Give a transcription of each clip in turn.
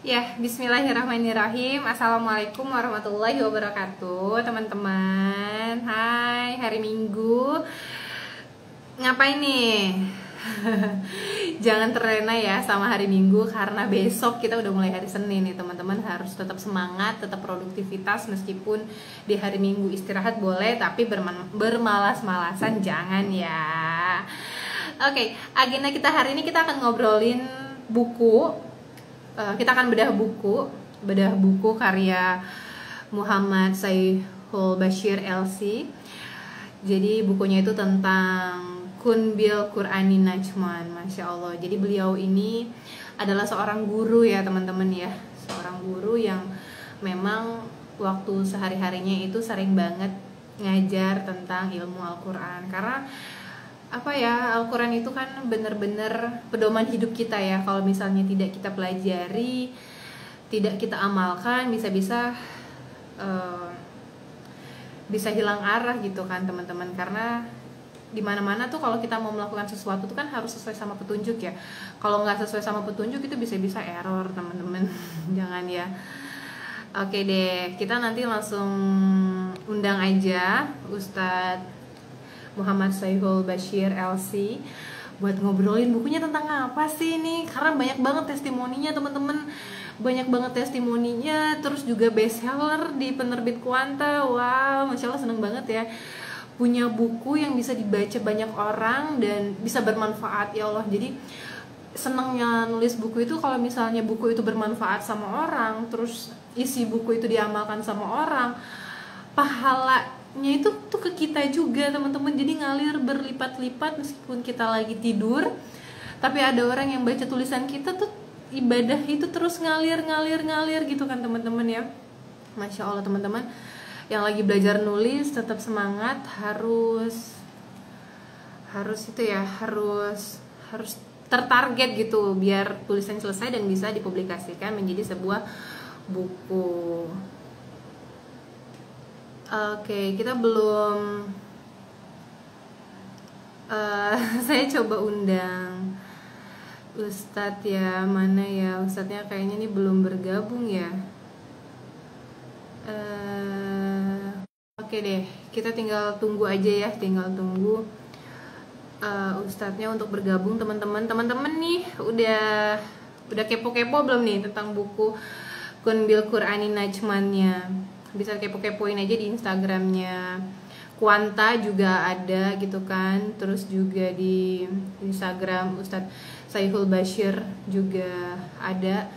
Ya, bismillahirrahmanirrahim. Assalamualaikum warahmatullahi wabarakatuh, teman-teman. Hai, hari Minggu. Ngapain nih? Jangan terlena ya sama hari Minggu, karena besok kita udah mulai hari Senin nih, teman-teman. Harus tetap semangat, tetap produktivitas. Meskipun di hari Minggu istirahat boleh, tapi bermalas-malasan jangan ya. Oke, agenda kita hari ini, kita akan ngobrolin buku. Kita akan bedah buku karya Muhammad Syaihul Bashir LC. Jadi bukunya itu tentang Kun bil Qur'ani Najman, Masya Allah. Jadi beliau ini adalah seorang guru ya teman-teman ya, seorang guru yang memang waktu sehari-harinya itu sering banget ngajar tentang ilmu Al-Quran. Karena apa ya, Al-Quran itu kan bener-bener pedoman hidup kita ya. Kalau misalnya tidak kita pelajari, tidak kita amalkan, bisa-bisa bisa hilang arah gitu kan teman-teman. Karena dimana-mana tuh kalau kita mau melakukan sesuatu tuh kan harus sesuai sama petunjuk ya. Kalau nggak sesuai sama petunjuk itu bisa-bisa error teman-teman. Jangan ya. Oke deh, kita nanti langsung undang aja Ustadz Muhammad Syaihul Bashir LC buat ngobrolin bukunya tentang apa sih ini. Karena banyak banget testimoninya teman-teman, banyak banget testimoninya, terus juga bestseller di penerbit Kuanta. Wow, Masya Allah, seneng banget ya punya buku yang bisa dibaca banyak orang dan bisa bermanfaat ya Allah. Jadi senangnya nulis buku itu kalau misalnya buku itu bermanfaat sama orang, terus isi buku itu diamalkan sama orang, pahalanya itu tuh ke kita juga teman-teman. Jadi ngalir berlipat-lipat meskipun kita lagi tidur, tapi ada orang yang baca tulisan kita tuh ibadah itu terus ngalir gitu kan teman-teman ya. Masya Allah teman-teman yang lagi belajar nulis tetap semangat, harus itu ya, harus tertarget gitu biar tulisan selesai dan bisa dipublikasikan menjadi sebuah buku. Oke, kita belum saya coba undang Ustadz ya, mana ya Ustadznya, kayaknya ini belum bergabung ya. Oke deh, kita tinggal tunggu aja ya, tinggal tunggu Ustadznya untuk bergabung teman-teman. Teman-teman nih udah kepo-kepo belum nih tentang buku Kun bil Qur'ani Najmannya? Bisa kepo-kepoin aja di Instagramnya Kuanta juga ada gitu kan. Terus juga di Instagram Ustadz Syaihul Bashir juga ada.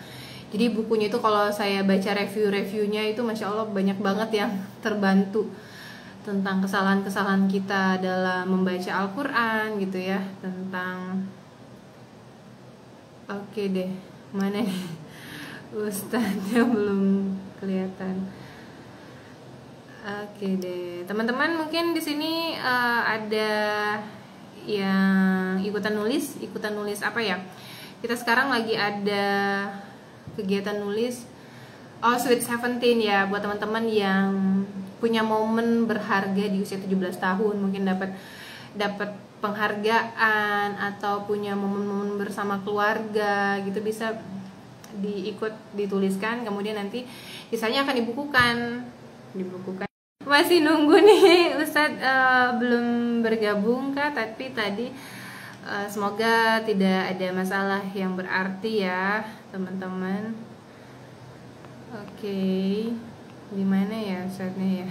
Jadi bukunya itu kalau saya baca review-reviewnya itu Masya Allah banyak banget yang terbantu tentang kesalahan-kesalahan kita dalam membaca Al-Quran gitu ya. Tentang oke deh, mana nih Ustadznya belum kelihatan. Oke deh, teman-teman mungkin di sini ada yang ikutan nulis apa ya? Kita sekarang lagi ada kegiatan nulis Sweet 17 ya, buat teman-teman yang punya momen berharga di usia 17 tahun, mungkin dapat penghargaan atau punya momen-momen bersama keluarga gitu, bisa dituliskan, kemudian nanti sisanya akan dibukukan. Masih nunggu nih Ustadz belum bergabung kah, tapi tadi semoga tidak ada masalah yang berarti ya teman-teman. Oke, gimana ya Ustadznya ya?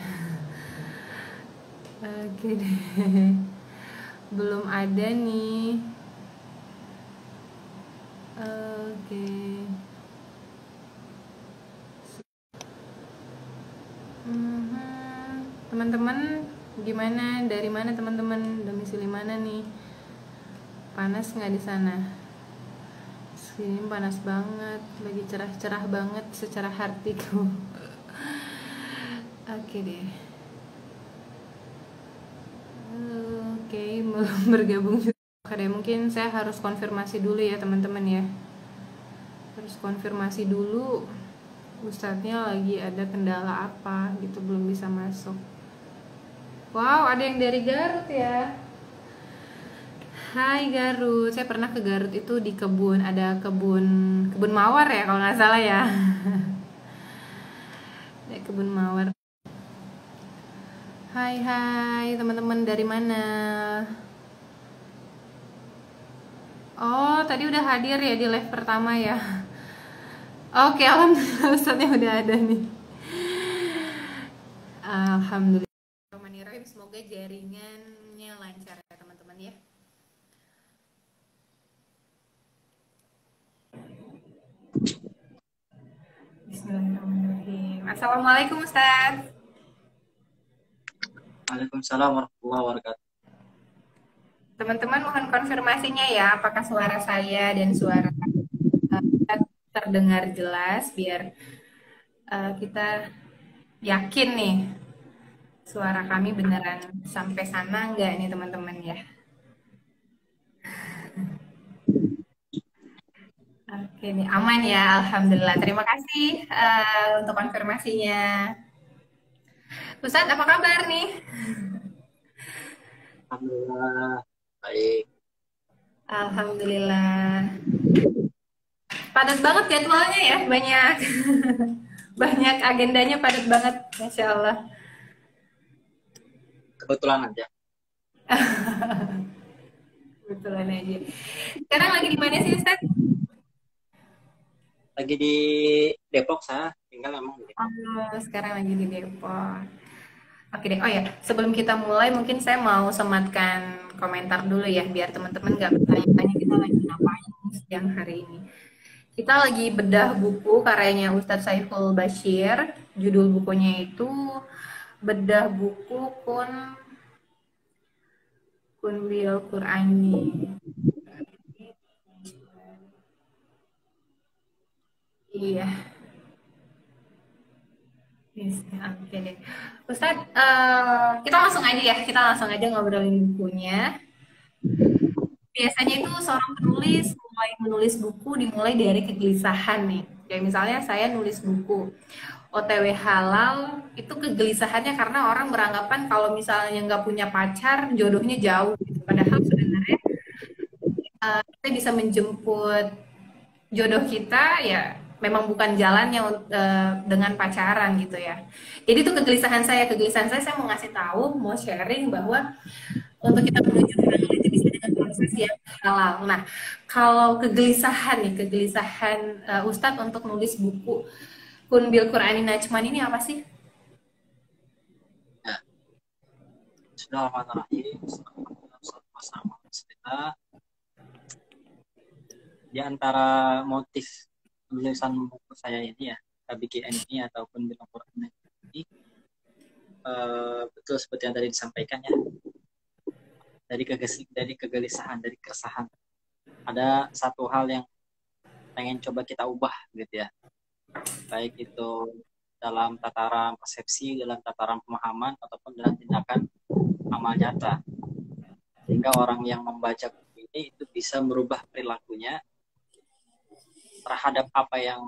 Oke deh, belum ada nih. Oke. Teman-teman gimana? Dari mana teman-teman? Domisili mana nih? Panas nggak di sana? Sini panas banget, lagi cerah-cerah banget secara hatiku. Oke deh. Oke, belum bergabung juga. Oke, mungkin saya harus konfirmasi dulu ya teman-teman ya. Harus konfirmasi dulu Ustadznya lagi ada kendala apa gitu, belum bisa masuk. Wow, ada yang dari Garut ya. Hai Garut, saya pernah ke Garut itu di kebun, ada kebun kebun mawar ya kalau nggak salah ya. Ada kebun mawar. Hai hai teman-teman dari mana? Oh tadi udah hadir ya di live pertama ya. Oke alhamdulillah Ustadznya udah ada nih. Alhamdulillah. Bismillahirrahmanirrahim. Semoga jaringannya lancar ya teman-teman ya. Bismillahirrahmanirrahim. Assalamualaikum Ustaz. Waalaikumsalam warahmatullahi wabarakatuh. Teman-teman mohon konfirmasinya ya, apakah suara saya dan suara Ustaz terdengar jelas biar kita yakin nih suara kami beneran sampai sana nggak nih teman-teman ya. Oke nih aman ya, alhamdulillah. Terima kasih untuk konfirmasinya. Ustadz apa kabar nih? Alhamdulillah baik. Alhamdulillah. Padat banget jadwalnya ya, banyak banyak agendanya padat banget, masya Allah. Kebetulan aja. Kebetulan aja. Sekarang lagi di mana sih Ustaz? Lagi di Depok saya, tinggal memang di Depok. Oh, sekarang lagi di Depok. Oke deh. Oh ya, sebelum kita mulai mungkin saya mau sematkan komentar dulu ya, biar teman-teman nggak bertanya-tanya kita lagi ngapain siang hari ini. Kita lagi bedah buku karyanya Ustadz Saiful Bashir. Judul bukunya itu Bedah Buku Kunbil Qur'ani. Iya. Yes, oke deh. Ustadz, kita langsung aja ya, kita langsung aja ngobrolin bukunya. Biasanya itu seorang penulis mulai menulis buku dimulai dari kegelisahan nih. Kayak misalnya saya nulis buku OTW Halal, itu kegelisahannya karena orang beranggapan kalau misalnya nggak punya pacar, jodohnya jauh gitu. Padahal sebenarnya kita bisa menjemput jodoh kita ya memang bukan jalannya dengan pacaran gitu ya. Jadi itu kegelisahan saya mau ngasih tahu, mau sharing bahwa untuk kita menuju ke halal itu bisa dengan proses yang halal. Nah, kalau kegelisahan nih, kegelisahan Ustadz untuk nulis buku Kun Bil Qur'ani Najman ini apa sih? Ya, Bismillahirrahmanirrahim. Bismillah. Di antara motif penulisan buku saya ini ya, KBKN ini ataupun Bil Quran ini, betul seperti yang tadi disampaikan ya, dari kegelisahan, dari keresahan. Ada satu hal yang pengen coba kita ubah gitu ya, baik itu dalam tataran persepsi, dalam tataran pemahaman, ataupun dalam tindakan amal nyata, sehingga orang yang membaca buku ini itu bisa merubah perilakunya terhadap apa yang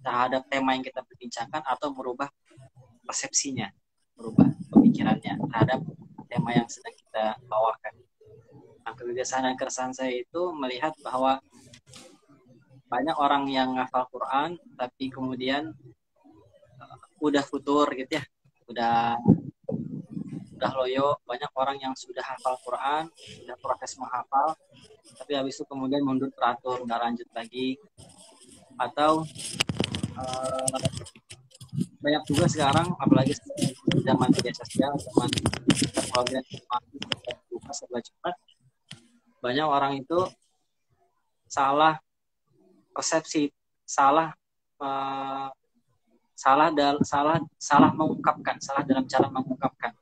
terhadap tema yang kita perbincangkan, atau merubah persepsinya, merubah pemikirannya terhadap tema yang sedang kita bawakan. Nah, kegelisahan dan keresahan saya itu melihat bahwa banyak orang yang ngafal Quran tapi kemudian udah futur gitu ya, udah loyo. Banyak orang yang sudah hafal Quran, sudah proses menghafal, tapi habis itu kemudian mundur teratur, nggak lanjut lagi. Atau banyak juga sekarang, apalagi zaman media sosial, zaman teknologi dan informasi buka serba cepat, banyak orang itu salah persepsi, salah mengungkapkan, salah dalam cara mengungkapkan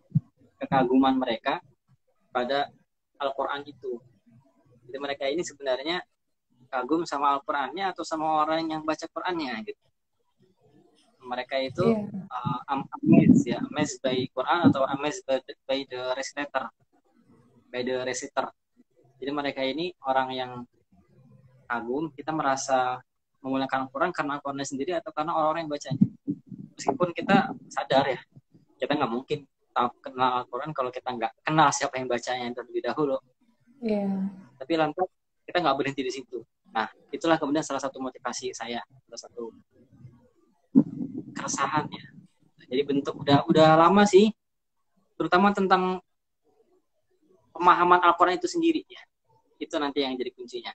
kekaguman mereka pada Al-Quran itu. Jadi mereka ini sebenarnya kagum sama Al-Qurannya atau sama orang yang baca Qurannya gitu. Mereka itu amazed by Quran atau amazed by the reciter. Jadi mereka ini orang yang kagum, kita merasa menggunakan Al-Quran karena Al-Qurannya sendiri atau karena orang-orang yang bacanya. Meskipun kita sadar ya, kita nggak mungkin tahu kenal Al-Quran kalau kita nggak kenal siapa yang bacanya yang terlebih dahulu. Iya. Tapi lantas kita nggak berhenti di situ. Nah, itulah kemudian salah satu motivasi saya, salah satu keresahan ya. Jadi bentuk udah lama sih, terutama tentang pemahaman Al-Quran itu sendiri ya. Itu nanti yang jadi kuncinya.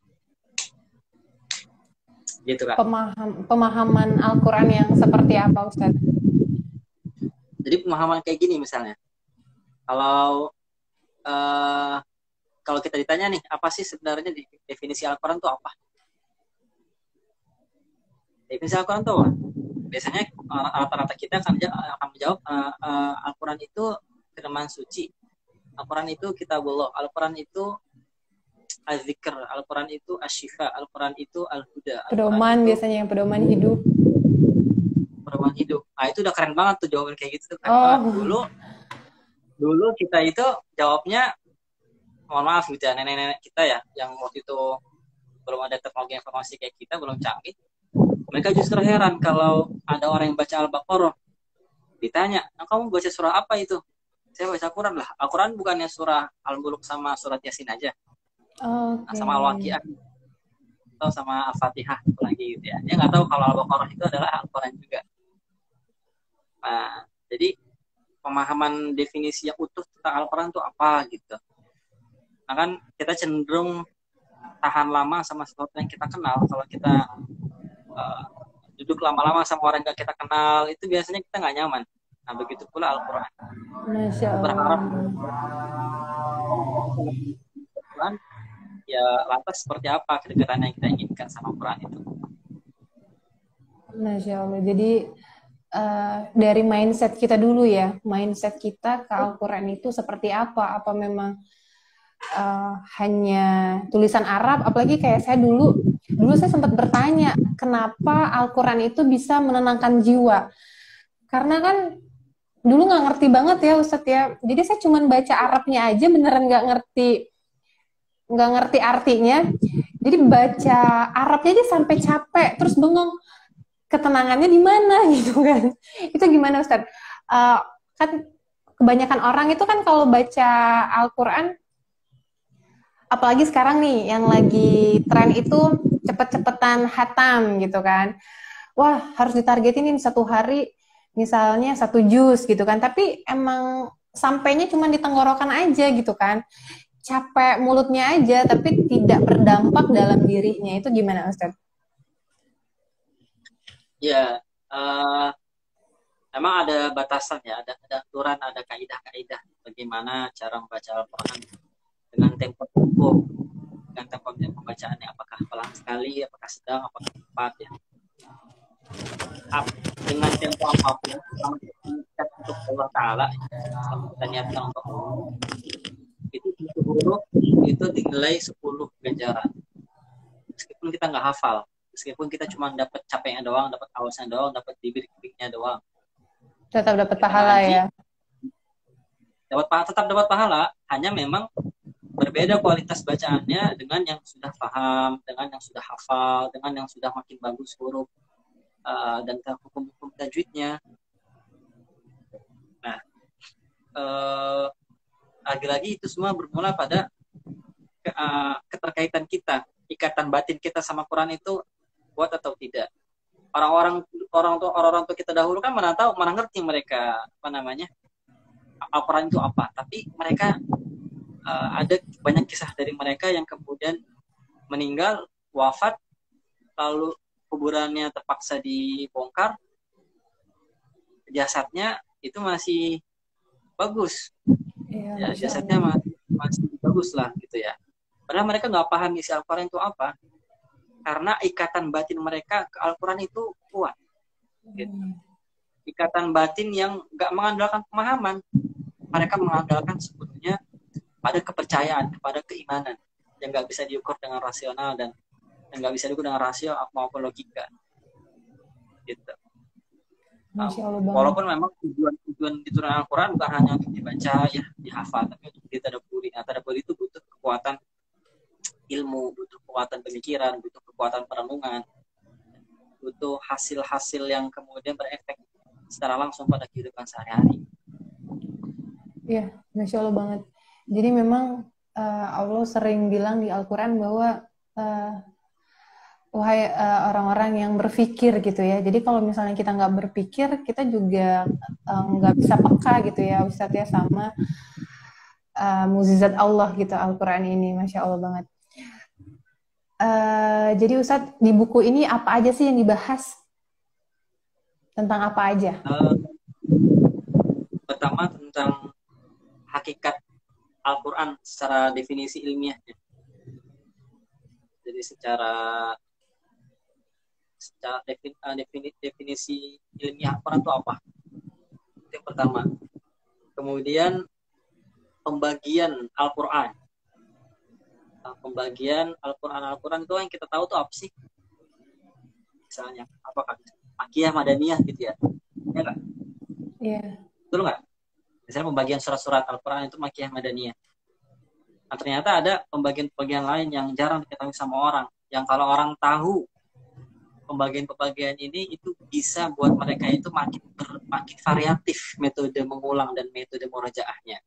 Gitu Kak. Pemahaman Al-Quran yang seperti apa Ustaz? Jadi pemahaman kayak gini misalnya, kalau kalau kita ditanya nih, apa sih sebenarnya definisi Al-Quran itu apa? Definisi Al-Quran itu apa? Biasanya rata-rata kita akan menjawab Al-Quran itu firman suci, Al-Quran itu kitabullah, Al-Quran itu az-zikr, Al-Quran itu asy-syifa, Al-Quran itu al-huda, Al-Quran Pedoman, itu biasanya pedoman hidup. perubahan hidup. Nah, itu udah keren banget tuh, jawaban kayak gitu tuh keren banget. Oh. Dulu kita itu jawabnya, mohon maaf gitu ya, nenek-nenek kita ya, yang waktu itu belum ada teknologi informasi kayak kita, belum canggih. Mereka justru heran kalau ada orang yang baca Al-Baqarah, ditanya, nah, kamu baca surah apa itu? Saya baca Al-Quran lah. Al-Quran bukannya surah Al-Muluk sama surat Yasin aja. Nah, sama Al-Waqiah atau sama Al-Fatihah lagi gitu ya. Dia nggak tahu kalau Al-Baqarah itu adalah Al-Quran juga. Nah, jadi pemahaman definisi yang utuh tentang Al-Quran itu apa gitu. Nah kan kita cenderung tahan lama sama sesuatu yang kita kenal. Kalau kita duduk lama-lama sama orang yang kita kenal, itu biasanya kita nggak nyaman. Nah begitu pula Al-Quran. Masya Kita Allah. berharap Al-Quran, ya lantas seperti apa kedekatan yang kita inginkan sama Al-Quran itu. Masya Allah. Jadi dari mindset kita dulu ya, mindset kita ke Al-Quran itu seperti apa? Apa memang hanya tulisan Arab? Apalagi kayak saya dulu saya sempat bertanya, kenapa Al-Quran itu bisa menenangkan jiwa? Karena kan dulu nggak ngerti banget ya Ustadz ya. Jadi saya cuma baca Arabnya aja, beneran nggak ngerti artinya. Jadi baca Arabnya aja sampai capek, terus bengong. Ketenangannya di mana gitu kan? Itu gimana Ustaz? Kan kebanyakan orang itu kan kalau baca Al-Quran, apalagi sekarang nih yang lagi tren itu cepet-cepetan hatam gitu kan. Wah, harus ditargetin ini satu hari misalnya 1 juz gitu kan. Tapi emang sampainya cuma di tenggorokan aja gitu kan. Capek mulutnya aja tapi tidak berdampak dalam dirinya. Itu gimana Ustaz? Ya, memang ada batasan ya, ada aturan, ada kaidah-kaidah bagaimana cara membaca Al-Quran dengan tempo dengan tempo pembacaannya, apakah pelan sekali, apakah sedang, apakah cepat ya. Dengan tempo apapun, selama kita untuk Allah Ta'ala, selama kita niatkan untuk Allah, itu 1 huruf itu dinilai 10 ganjaran. Meskipun kita nggak hafal, meskipun kita cuma dapat capeknya doang, dapat awasnya doang, dapat bibir-bibirnya doang, Tetap dapat pahala ngaji, ya. tetap dapat pahala, hanya memang berbeda kualitas bacaannya dengan yang sudah paham, dengan yang sudah hafal, dengan yang sudah makin bagus huruf dan hukum-hukum tajwidnya. Nah, lagi-lagi itu semua bermula pada keterkaitan kita, ikatan batin kita sama Quran itu kuat atau tidak. Orang-orang tua kita dahulu kan mana ngerti mereka apa namanya Al-Quran itu apa, tapi mereka ada banyak kisah dari mereka yang kemudian meninggal, wafat, lalu kuburannya terpaksa dibongkar, jasadnya itu masih bagus, ya, jasadnya masih bagus lah gitu ya. Padahal mereka nggak paham isi Al-Quran itu apa, karena ikatan batin mereka ke Al-Quran itu kuat. Gitu. Ikatan batin yang nggak mengandalkan pemahaman, mereka mengandalkan sebetulnya pada kepercayaan, kepada keimanan yang nggak bisa diukur dengan rasional dan yang nggak bisa diukur dengan rasio maupun logika. Gitu. Walaupun memang tujuan diturunkan Al-Quran bukan hanya untuk dibaca ya, dihafal, tapi untuk ditadaburi. Nah, tadaburi itu butuh kekuatan ilmu, butuh kekuatan pemikiran, butuh kekuatan perenungan, butuh hasil-hasil yang kemudian berefek secara langsung pada kehidupan sehari-hari. Iya, Masya Allah banget. Jadi memang Allah sering bilang di Al-Quran bahwa wahai orang-orang yang berpikir gitu ya. Jadi kalau misalnya kita nggak berpikir, kita juga nggak bisa peka gitu ya Ustadz ya sama mukjizat Allah gitu Al-Quran ini, Masya Allah banget. Jadi Ustadz, di buku ini apa aja sih yang dibahas? Tentang apa aja? Pertama tentang hakikat Al-Quran secara definisi ilmiahnya. Jadi secara definisi ilmiah Al-Quran itu apa? Itu yang pertama. Kemudian pembagian Al-Quran. Pembagian Al-Quran itu yang kita tahu tuh apa sih? Misalnya, apakah Makiyah, Madaniyah gitu ya? Ya nggak? Iya. Betul nggak? Misalnya pembagian surat-surat Al-Quran itu Makiyah, Madaniyah. Nah, ternyata ada pembagian-pembagian lain yang jarang diketahui sama orang. Yang kalau orang tahu pembagian-pembagian ini, itu bisa buat mereka itu makin variatif metode mengulang dan metode murojaahnya.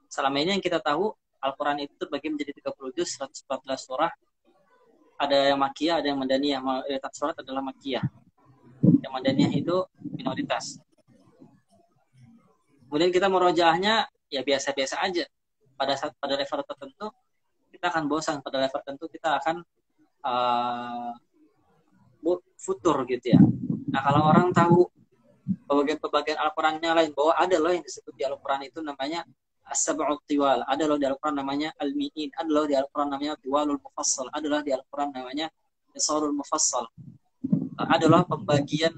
Selama ini yang kita tahu, Al-Quran itu terbagi menjadi 30 juz, 114 surah. Ada yang Makiyah, ada yang Madaniyah. Mayoritas surat adalah Makiyah. Yang Madaniyah itu minoritas. Kemudian kita murojaahnya ya biasa-biasa aja. Pada level tertentu kita akan bosan, pada level tertentu kita akan futur gitu ya. Nah, kalau orang tahu pembagian Al-Qurannya lain, bahwa ada loh yang disebut di Al-Quran itu namanya As-Sab'ut Tiwal, ada loh di Al-Quran namanya Al-Mi'in, ada loh di Al-Quran namanya Tiwalul Mufassal, ada loh di Al-Quran namanya Qisarul Mufassal. Ada loh pembagian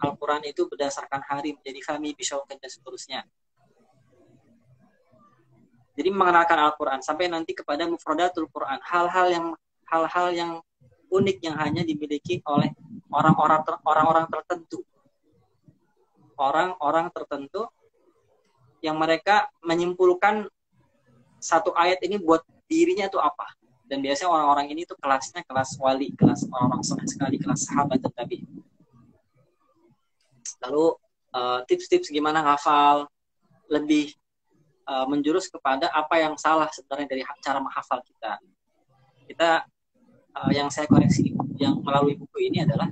Al-Quran itu berdasarkan hari menjadi fami, bisyaukan dan seterusnya. Jadi mengenalkan Al-Quran sampai nanti kepada mufradatul Quran, hal-hal yang unik yang hanya dimiliki oleh orang-orang tertentu. Orang-orang tertentu yang mereka menyimpulkan satu ayat ini buat dirinya itu apa. Dan biasanya orang-orang ini tuh kelasnya kelas wali, kelas orang-orang soleh sekali, kelas sahabat dan tabi'in. Lalu tips-tips gimana ngafal, lebih menjurus kepada apa yang salah sebenarnya dari cara menghafal kita. Yang saya koreksi yang melalui buku ini adalah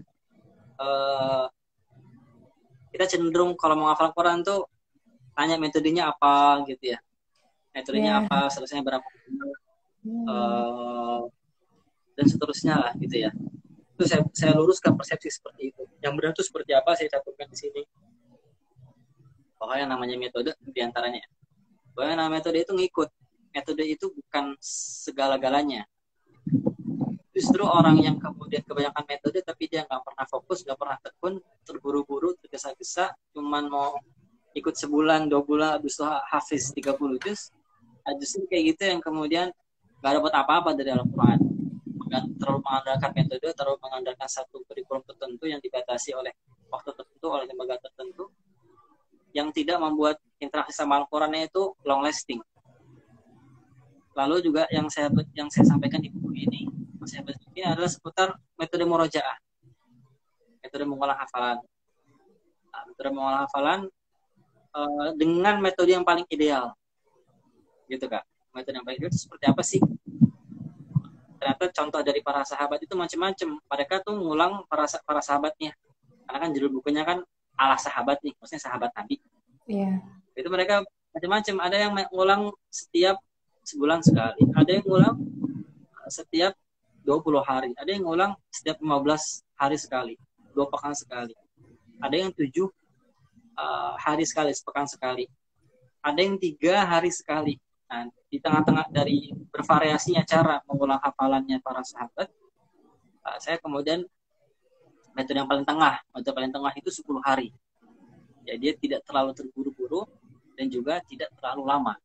kita cenderung kalau menghafal Quran tuh tanya metodenya apa gitu ya. Metodenya apa, selesainya berapa dan seterusnya lah gitu ya. Itu saya luruskan persepsi seperti itu. Yang benar itu seperti apa saya catatkan di sini. Pokoknya namanya metode diantaranya. Pokoknya metode itu ngikut. Metode itu bukan segala-galanya. Justru orang yang kemudian kebanyakan metode tapi dia nggak pernah fokus, nggak pernah tekun, terburu-buru, tergesa-gesa, cuman mau ikut sebulan, 2 bulan, habis itu hafiz 30 juz. Justru kayak gitu yang kemudian nggak dapat apa-apa dari Al-Quran. Terlalu mengandalkan metode, terlalu mengandalkan satu kurikulum tertentu yang dibatasi oleh waktu tertentu, oleh lembaga tertentu, yang tidak membuat interaksi sama Al-Qurannya itu long lasting. Lalu juga yang saya sampaikan di buku ini adalah seputar metode murojaah, metode mengolah hafalan. Metode mengolah hafalan dengan metode yang paling ideal, gitu Kak. Metode yang paling ideal itu seperti apa sih? Ternyata contoh dari para sahabat itu macam-macam. Mereka tuh ngulang para sahabatnya, karena kan judul bukunya kan ala sahabat nih, maksudnya sahabat Nabi. Iya. Itu mereka macam-macam. Ada yang ngulang setiap sebulan sekali, ada yang ngulang setiap 20 hari, ada yang ngulang setiap 15 hari sekali, 2 pekan sekali, ada yang 7 hari sekali, sepekan sekali, ada yang 3 hari sekali. Nah, di tengah-tengah dari bervariasinya cara mengulang hafalannya para sahabat, saya kemudian metode yang paling tengah itu 10 hari. Jadi dia tidak terlalu terburu-buru dan juga tidak terlalu lama.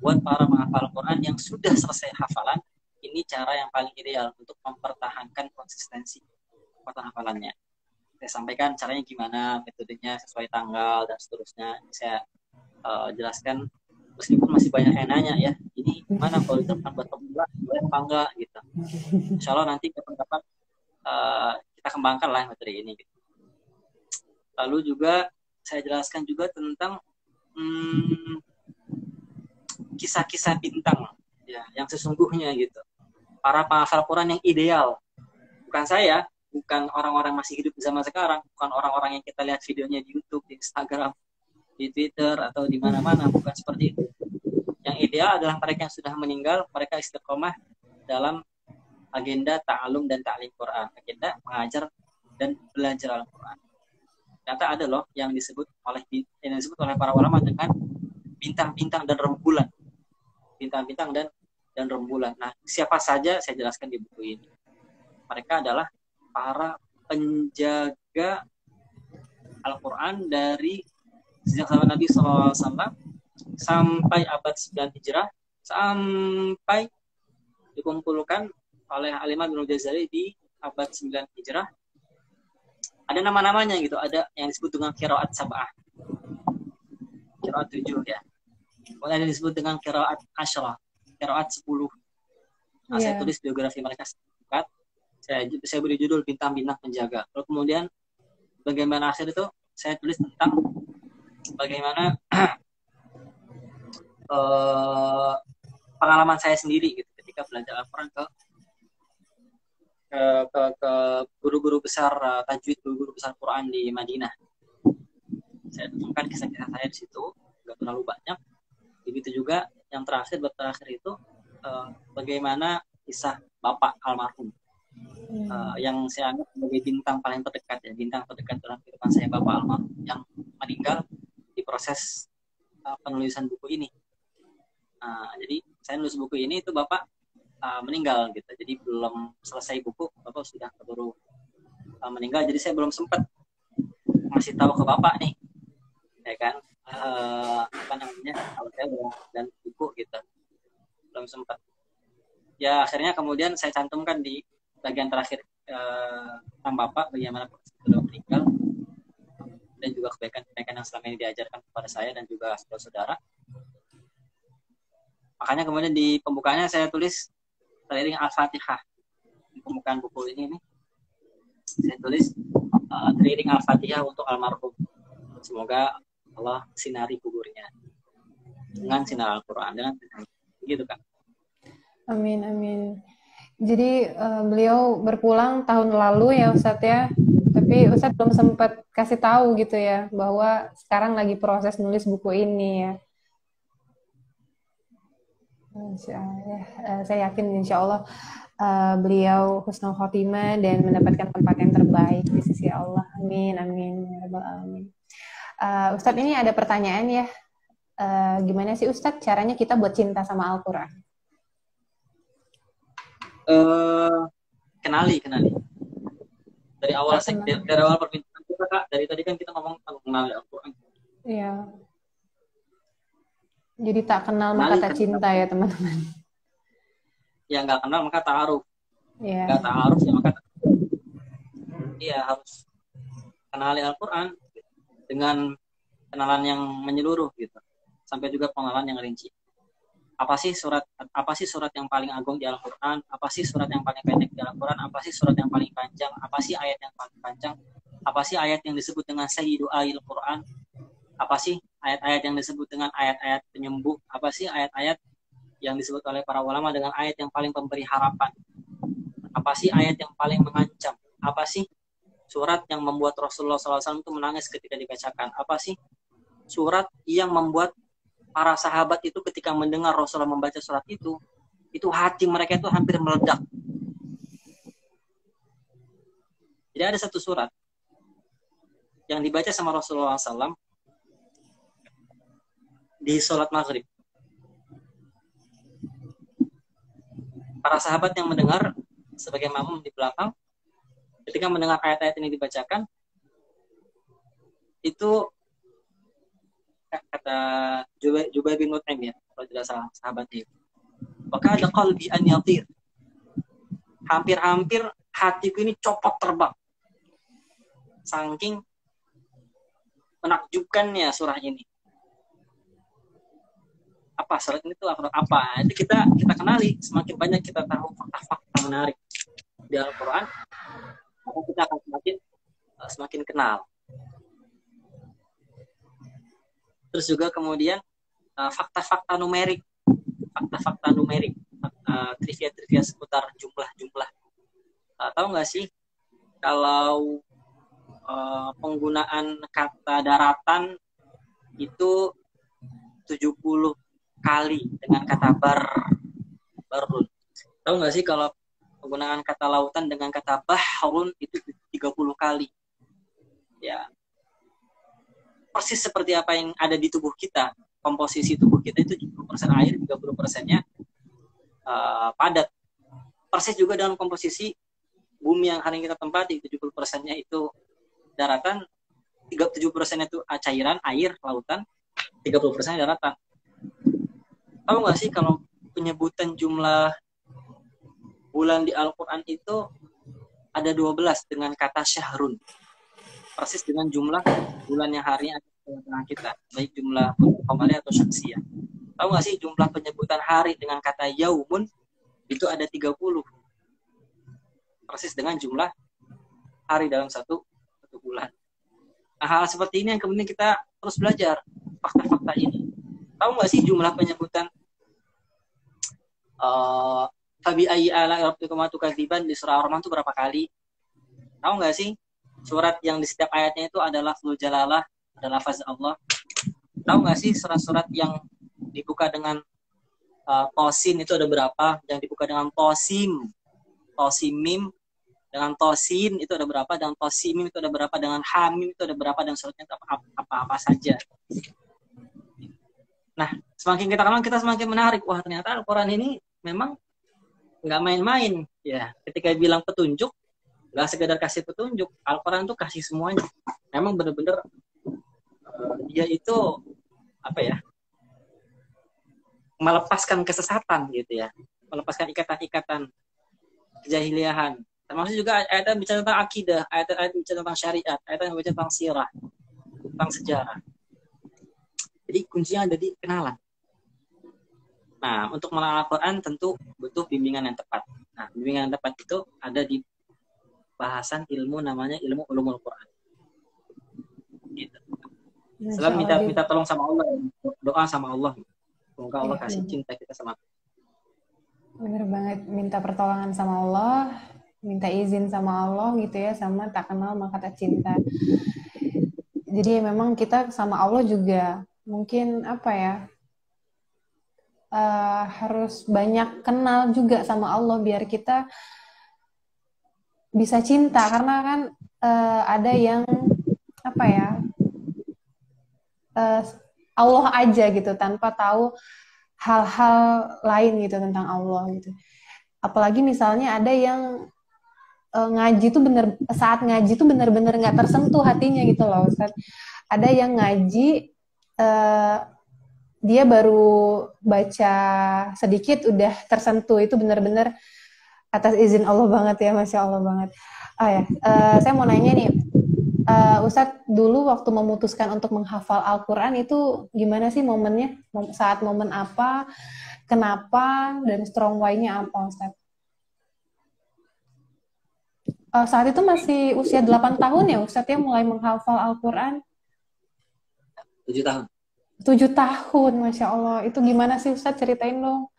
Buat para menghafal Quran yang sudah selesai hafalan, ini cara yang paling ideal untuk mempertahankan konsistensi hafalannya. Saya sampaikan caranya gimana, metodenya sesuai tanggal dan seterusnya. Saya jelaskan, meskipun masih banyak yang nanya ya, ini gimana kalau diterapkan buat pemula, boleh apa enggak gitu. Insya Allah nanti kapan-kapan kita kembangkan lah materi ini. Gitu. Lalu juga saya jelaskan juga tentang kisah-kisah bintang. ya, yang sesungguhnya gitu. Para penghafal Quran yang ideal. Bukan saya, bukan orang-orang masih hidup di zaman sekarang, bukan orang-orang yang kita lihat videonya di YouTube, di Instagram, di Twitter, atau di mana-mana, bukan seperti itu. Yang ideal adalah mereka yang sudah meninggal, mereka istiqomah dalam agenda ta'alum dan ta'lim Quran, agenda mengajar dan belajar Al-Quran. Ternyata ada loh yang disebut oleh para ulama dengan bintang-bintang dan rembulan. Bintang-bintang dan rembulan. Nah, siapa saja saya jelaskan di buku ini. Mereka adalah para penjaga Al-Quran dari sejak zaman Nabi SAW sampai abad 9 Hijrah, sampai dikumpulkan oleh Al-Imam Ibnu Jazari di abad 9 Hijrah. Ada nama-namanya gitu, ada yang disebut dengan qiraat sab'ah, qiraat 7 ya. Kemudian ada yang disebut dengan qiraat asyrah, qiraat 10. Nah, saya tulis biografi mereka singkat. Saya beri judul Bintang-Bintang Penjaga. Lalu kemudian bagaimana akhir itu saya tulis tentang bagaimana pengalaman saya sendiri gitu ketika belajar Al-Quran ke guru-guru besar tajwid, guru-guru besar Quran di Madinah. Saya temukan kisah-kisah saya di situ, nggak terlalu banyak. Begitu juga yang terakhir itu bagaimana kisah Bapak almarhum, yang saya anggap sebagai bintang paling terdekat ya, bintang terdekat dalam kehidupan saya, Bapak almarhum yang meninggal di proses penulisan buku ini. Jadi saya nulis buku ini itu Bapak meninggal gitu, jadi belum selesai buku Bapak sudah keburu meninggal, jadi saya belum sempat ngasih tahu ke Bapak nih, ya kan, apa namanya, kalau saya dan buku gitu, belum sempat. Ya akhirnya kemudian saya cantumkan di bagian terakhir tentang Bapak, bagaimana sudah meninggal dan juga kebaikan-kebaikan yang selama ini diajarkan kepada saya dan juga saudara-saudara. Makanya kemudian di pembukanya saya tulis teriring Al-Fatihah. Di pembukaan buku ini nih, saya tulis teriring Al-Fatihah untuk almarhum. Semoga Allah sinari kuburnya dengan sinar Al-Quran, dengan begitu kan. Amin, amin. Jadi beliau berpulang tahun lalu ya Ustadz ya, tapi Ustadz belum sempat kasih tahu gitu ya bahwa sekarang lagi proses nulis buku ini ya. Saya yakin insya Allah beliau husnul khotimah dan mendapatkan tempat yang terbaik di sisi Allah. Amin, amin, ya rabbal alamin. Ustadz, ini ada pertanyaan ya. Gimana sih Ustadz caranya kita buat cinta sama Al-Quran? Kenali dari awal perbincangan kita Kak, dari tadi kan kita ngomong tentang mengenali Al-Quran. Iya. Jadi tak kenal maka tak cinta ya teman-teman. Ya nggak kenal maka ta'aruf. Iya. Nggak ta'aruf ya maka iya harus kenali Al-Quran dengan kenalan yang menyeluruh gitu, sampai juga pengenalan yang rinci. Apa sih surat yang paling agung di Al-Quran? Apa sih surat yang paling pendek di Al-Quran? Apa sih surat yang paling panjang? Apa sih ayat yang paling panjang? Apa sih ayat yang disebut dengan sayyidu ayil Quran? Apa sih ayat-ayat yang disebut dengan ayat-ayat penyembuh? Apa sih ayat-ayat yang disebut oleh para ulama dengan ayat yang paling pemberi harapan? Apa sih ayat yang paling mengancam? Apa sih surat yang membuat Rasulullah SAW itu menangis ketika dibacakan? Apa sih surat yang membuat para sahabat itu ketika mendengar Rasulullah membaca surat itu hati mereka itu hampir meledak. Jadi ada satu surat yang dibaca sama Rasulullah SAW di sholat maghrib. Para sahabat yang mendengar sebagai makmum di belakang, ketika mendengar ayat-ayat ini dibacakan, itu kata Jubair bin Mut'im ya, kalau tidak salah sahabat itu. Maka ada qalbi an yatir. Hampir-hampir hatiku ini copot terbang. Saking menakjubkannya surah ini. Apa surat ini tuh apa? Itu kita kenali, semakin banyak kita tahu fakta-fakta menarik di Al-Quran, maka kita akan semakin kenal. Terus juga kemudian fakta-fakta numerik fakta-fakta numerik, trivia-trivia seputar jumlah-jumlah. Tahu nggak sih kalau penggunaan kata daratan itu 70 kali dengan kata barun. Tahu nggak sih kalau penggunaan kata lautan dengan kata bahrun itu 30 kali. Ya, persis seperti apa yang ada di tubuh kita. Komposisi tubuh kita itu 70% air, 30%-nya padat. Persis juga dalam komposisi bumi yang hari ini kita tempati, 70%-nya itu daratan, 37%-nya itu cairan, air, lautan, 30%-nya daratan. Tahu nggak sih kalau penyebutan jumlah bulan di Al-Quran itu ada 12 dengan kata syahrun. Persis dengan jumlah bulan yang harinya ada di tengah kita, baik jumlah qamari atau syamsiyah. Tahu nggak sih jumlah penyebutan hari dengan kata yaumun itu ada 30. Persis dengan jumlah hari dalam satu bulan. Nah, hal seperti ini yang kemudian kita terus belajar fakta-fakta ini. Tahu nggak sih jumlah penyebutan Fabi ayyi ala rabbikuma tukadziban di surah Ar-Rahman itu berapa kali? Tahu nggak sih surat yang di setiap ayatnya itu adalah lafzul jalalah, adalah lafaz Allah? Tahu nggak sih surat-surat yang dibuka dengan tosin itu ada berapa? Yang dibuka dengan tosimim, dengan tosin itu ada berapa? Dengan tosimim itu ada berapa? Dengan hamim itu ada berapa? Dan suratnya apa saja. Nah, semakin kita kenal, kita semakin menarik. Wah, ternyata Al-Quran ini memang nggak main-main. Ya, ketika bilang petunjuk, nggak sekedar kasih petunjuk. Al-Quran itu kasih semuanya. Memang benar-benar dia itu apa ya? Melepaskan kesesatan gitu ya, melepaskan ikatan-ikatan kejahiliahan. Termasuk juga ayat yang bicara tentang akidah, ayat bicara tentang syariat, ayat yang bicara tentang sirah, tentang sejarah. Jadi kuncinya ada di kenalan. Nah, untuk mengenal Al-Quran tentu butuh bimbingan yang tepat. Nah, bimbingan yang tepat itu ada di bahasan ilmu namanya ilmu ulumul Quran. Gitu. Selalu minta tolong sama Allah, doa sama Allah. Semoga Allah kasih cinta kita sama Allah. Bener banget, minta pertolongan sama Allah, minta izin sama Allah gitu ya, sama tak kenal maka tak cinta. Jadi memang kita sama Allah juga mungkin apa ya, harus banyak kenal juga sama Allah biar kita bisa cinta, karena kan ada yang apa ya, Allah aja gitu tanpa tahu hal-hal lain gitu tentang Allah gitu. Apalagi misalnya ada yang ngaji tuh saat ngaji tuh bener-bener nggak tersentuh hatinya gitu loh Ustaz. Ada yang ngaji dia baru baca sedikit udah tersentuh, itu bener-bener atas izin Allah banget ya, Masya Allah banget. Saya mau nanya nih, Ustadz dulu waktu memutuskan untuk menghafal Al-Quran itu gimana sih momennya? Saat momen apa? Kenapa? Dan strong why-nya apa, Ustadz? Saat itu masih usia 8 tahun ya, Ustadz ya, mulai menghafal Al-Quran? 7 tahun. 7 tahun, Masya Allah. Itu gimana sih, Ustadz? Ceritain dong.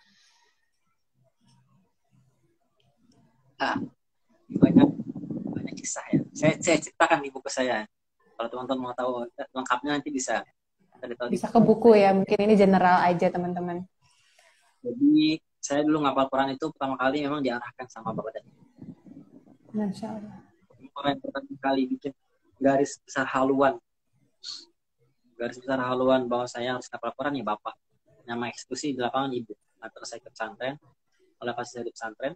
Banyak kisah ya. Saya ceritakan di buku saya. Kalau teman-teman mau tahu lengkapnya nanti bisa ke buku ya. Mungkin ini general aja teman-teman. Jadi saya dulu ngapal Quran itu pertama kali memang diarahkan sama Bapak dan Ibu. Masya Allah. Orang yang pertama kali bikin garis besar haluan bahwa saya harus ngapal Quran ya Bapak. Nama eksekusi di lapangan Ibu. Terus saya ke pesantren, oleh kasih dari pesantren.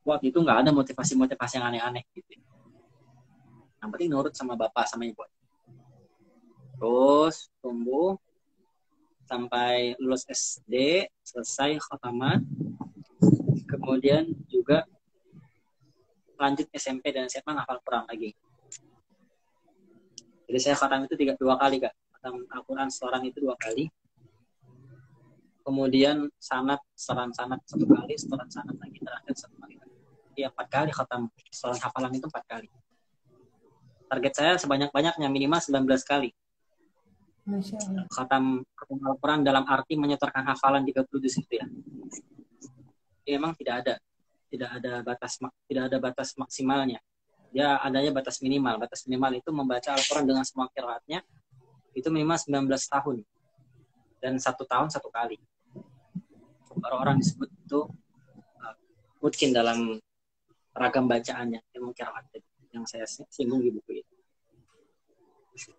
Waktu itu nggak ada motivasi yang aneh-aneh gitu. Yang penting nurut sama bapak sama ibu. Terus tumbuh sampai lulus SD, selesai khotamah. Kemudian juga lanjut SMP dan SMA ngafal Quran lagi. Jadi saya khatam itu 2 kali Kak. Khatam Al-Quran setoran itu 2 kali. Kemudian setoran sanad 1 kali, setoran sanad lagi terakhir 1 kali. Ya 4 kali khatam setoran hafalan itu 4 kali. Target saya sebanyak-banyaknya minimal 19 kali. Masya Allah. Khatam Al-Quran dalam arti menyetorkan hafalan 30 juz itu ya. Ya, memang tidak ada batas maksimalnya. Ya adanya batas minimal. Batas minimal itu membaca Al-Quran dengan semua qiraatnya itu minimal 19 tahun dan 1 tahun 1 kali. Baru orang disebut itu mungkin dalam ragam bacaannya ilmu qiraat yang saya singgung di buku itu.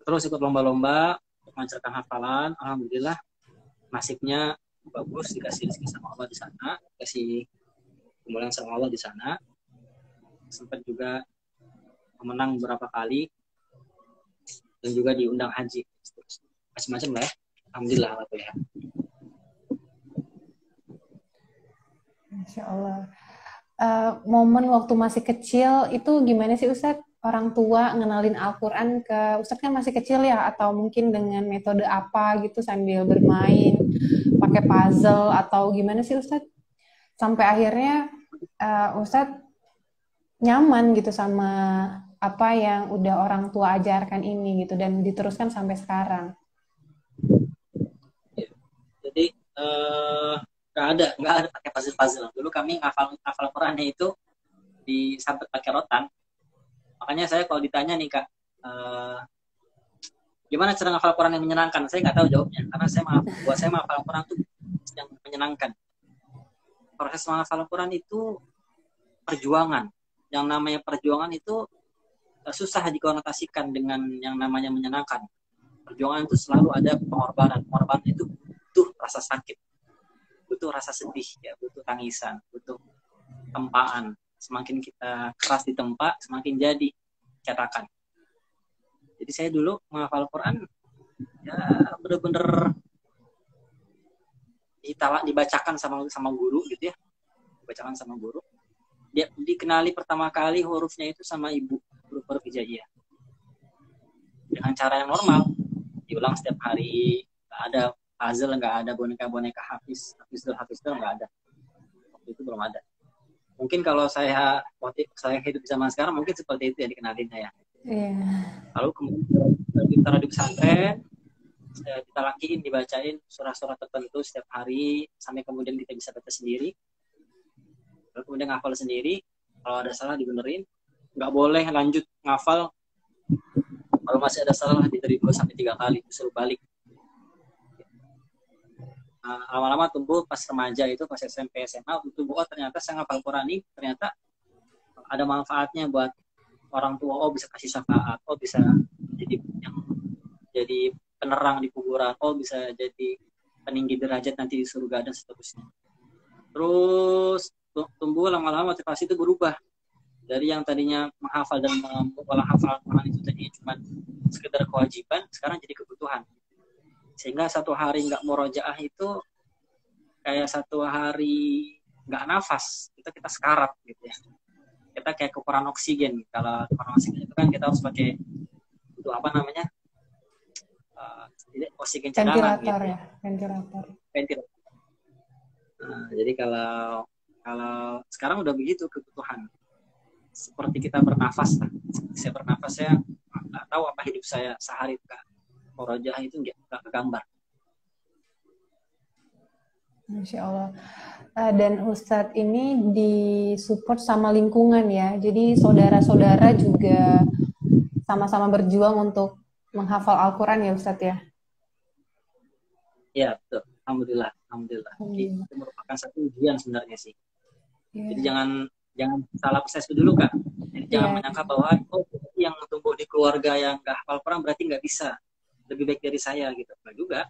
Terus ikut lomba-lomba melancarkan hafalan. Alhamdulillah nasibnya bagus, dikasih rezeki sama Allah di sana, dikasih kemuliaan sama Allah di sana. Sempat juga menang beberapa kali dan juga diundang haji, macam-macam lah ya. Alhamdulillah ya. Masya Allah. Momen waktu masih kecil itu gimana sih Ustadz? Orang tua ngenalin Al-Quran ke Ustadz kan masih kecil ya, atau mungkin dengan metode apa gitu sambil bermain, pakai puzzle atau gimana sih Ustadz? Sampai akhirnya Ustadz nyaman gitu sama apa yang udah orang tua ajarkan ini gitu dan diteruskan sampai sekarang. Ya. Jadi nggak ada pakai puzzle. Dulu kami ngafal Qurannya itu disabet pakai rotan. Makanya saya kalau ditanya nih Kak, gimana cara ngafal Quran yang menyenangkan? Saya nggak tahu jawabnya karena buat saya ngafal Quran itu yang menyenangkan. Proses menghafal Quran itu perjuangan. Yang namanya perjuangan itu susah dikonotasikan dengan yang namanya menyenangkan. Perjuangan itu selalu ada pengorbanan. Pengorbanan itu butuh rasa sakit, butuh rasa sedih, ya, butuh tangisan, butuh tempaan. Semakin kita keras ditempa, semakin jadi cetakan. Jadi saya dulu menghafal Quran ya benar-benar dibacakan sama guru gitu ya, dibacakan sama guru. Dia dikenali pertama kali hurufnya itu sama ibu, huruf hijaiyah. Dengan cara yang normal, diulang setiap hari, nggak ada puzzle, nggak ada boneka-boneka hafiz nggak ada. Waktu itu belum ada. Mungkin kalau saya hidup di zaman sekarang mungkin seperti itu ya dikenalinnya ya. Yeah. Lalu kemudian kita di pesantren, kita lakiin dibacain surah-surah tertentu setiap hari sampai kemudian kita bisa baca sendiri. Lalu kemudian ngafal sendiri, kalau ada salah dibenerin, nggak boleh lanjut ngafal kalau masih ada salah dari 2-3 kali disuruh balik. Lama-lama tumbuh pas remaja itu, pas SMP SMA tumbuh, oh ternyata saya ngafal Quran ini ternyata ada manfaatnya buat orang tua. Oh bisa kasih syafaat, oh bisa jadi penerang di kuburan, oh bisa jadi peninggi derajat nanti di surga dan seterusnya. Terus tumbuh lama-lama motivasi itu berubah dari yang tadinya menghafal dan menghafal Quran itu tadi cuma sekedar kewajiban, sekarang jadi kebutuhan. Sehingga satu hari nggak murojaah itu kayak satu hari nggak nafas, kita sekarat gitu ya. Kita kayak kekurangan oksigen. Kalau kekurangan oksigen itu kan kita harus pakai itu apa namanya, oksigen cadangan Ventilator gitu ya, ventilator. Jadi kalau sekarang udah begitu kebutuhan. Seperti kita bernafas lah. Saya bernafas, saya nggak tahu apa hidup saya sehari murojaah itu nggak kegambar. Masya Allah. Dan Ustadz ini disupport sama lingkungan ya. Jadi saudara-saudara juga sama-sama berjuang untuk menghafal Al-Quran ya Ustadz ya. Ya betul. Alhamdulillah. Itu merupakan satu ujian sebenarnya sih. Yeah. Jadi jangan salah persepsi dulu Kak. Jadi jangan menyangka bahwa yang tumbuh di keluarga yang nggak hafal Quran berarti nggak bisa, lebih baik dari saya gitu. Nggak juga.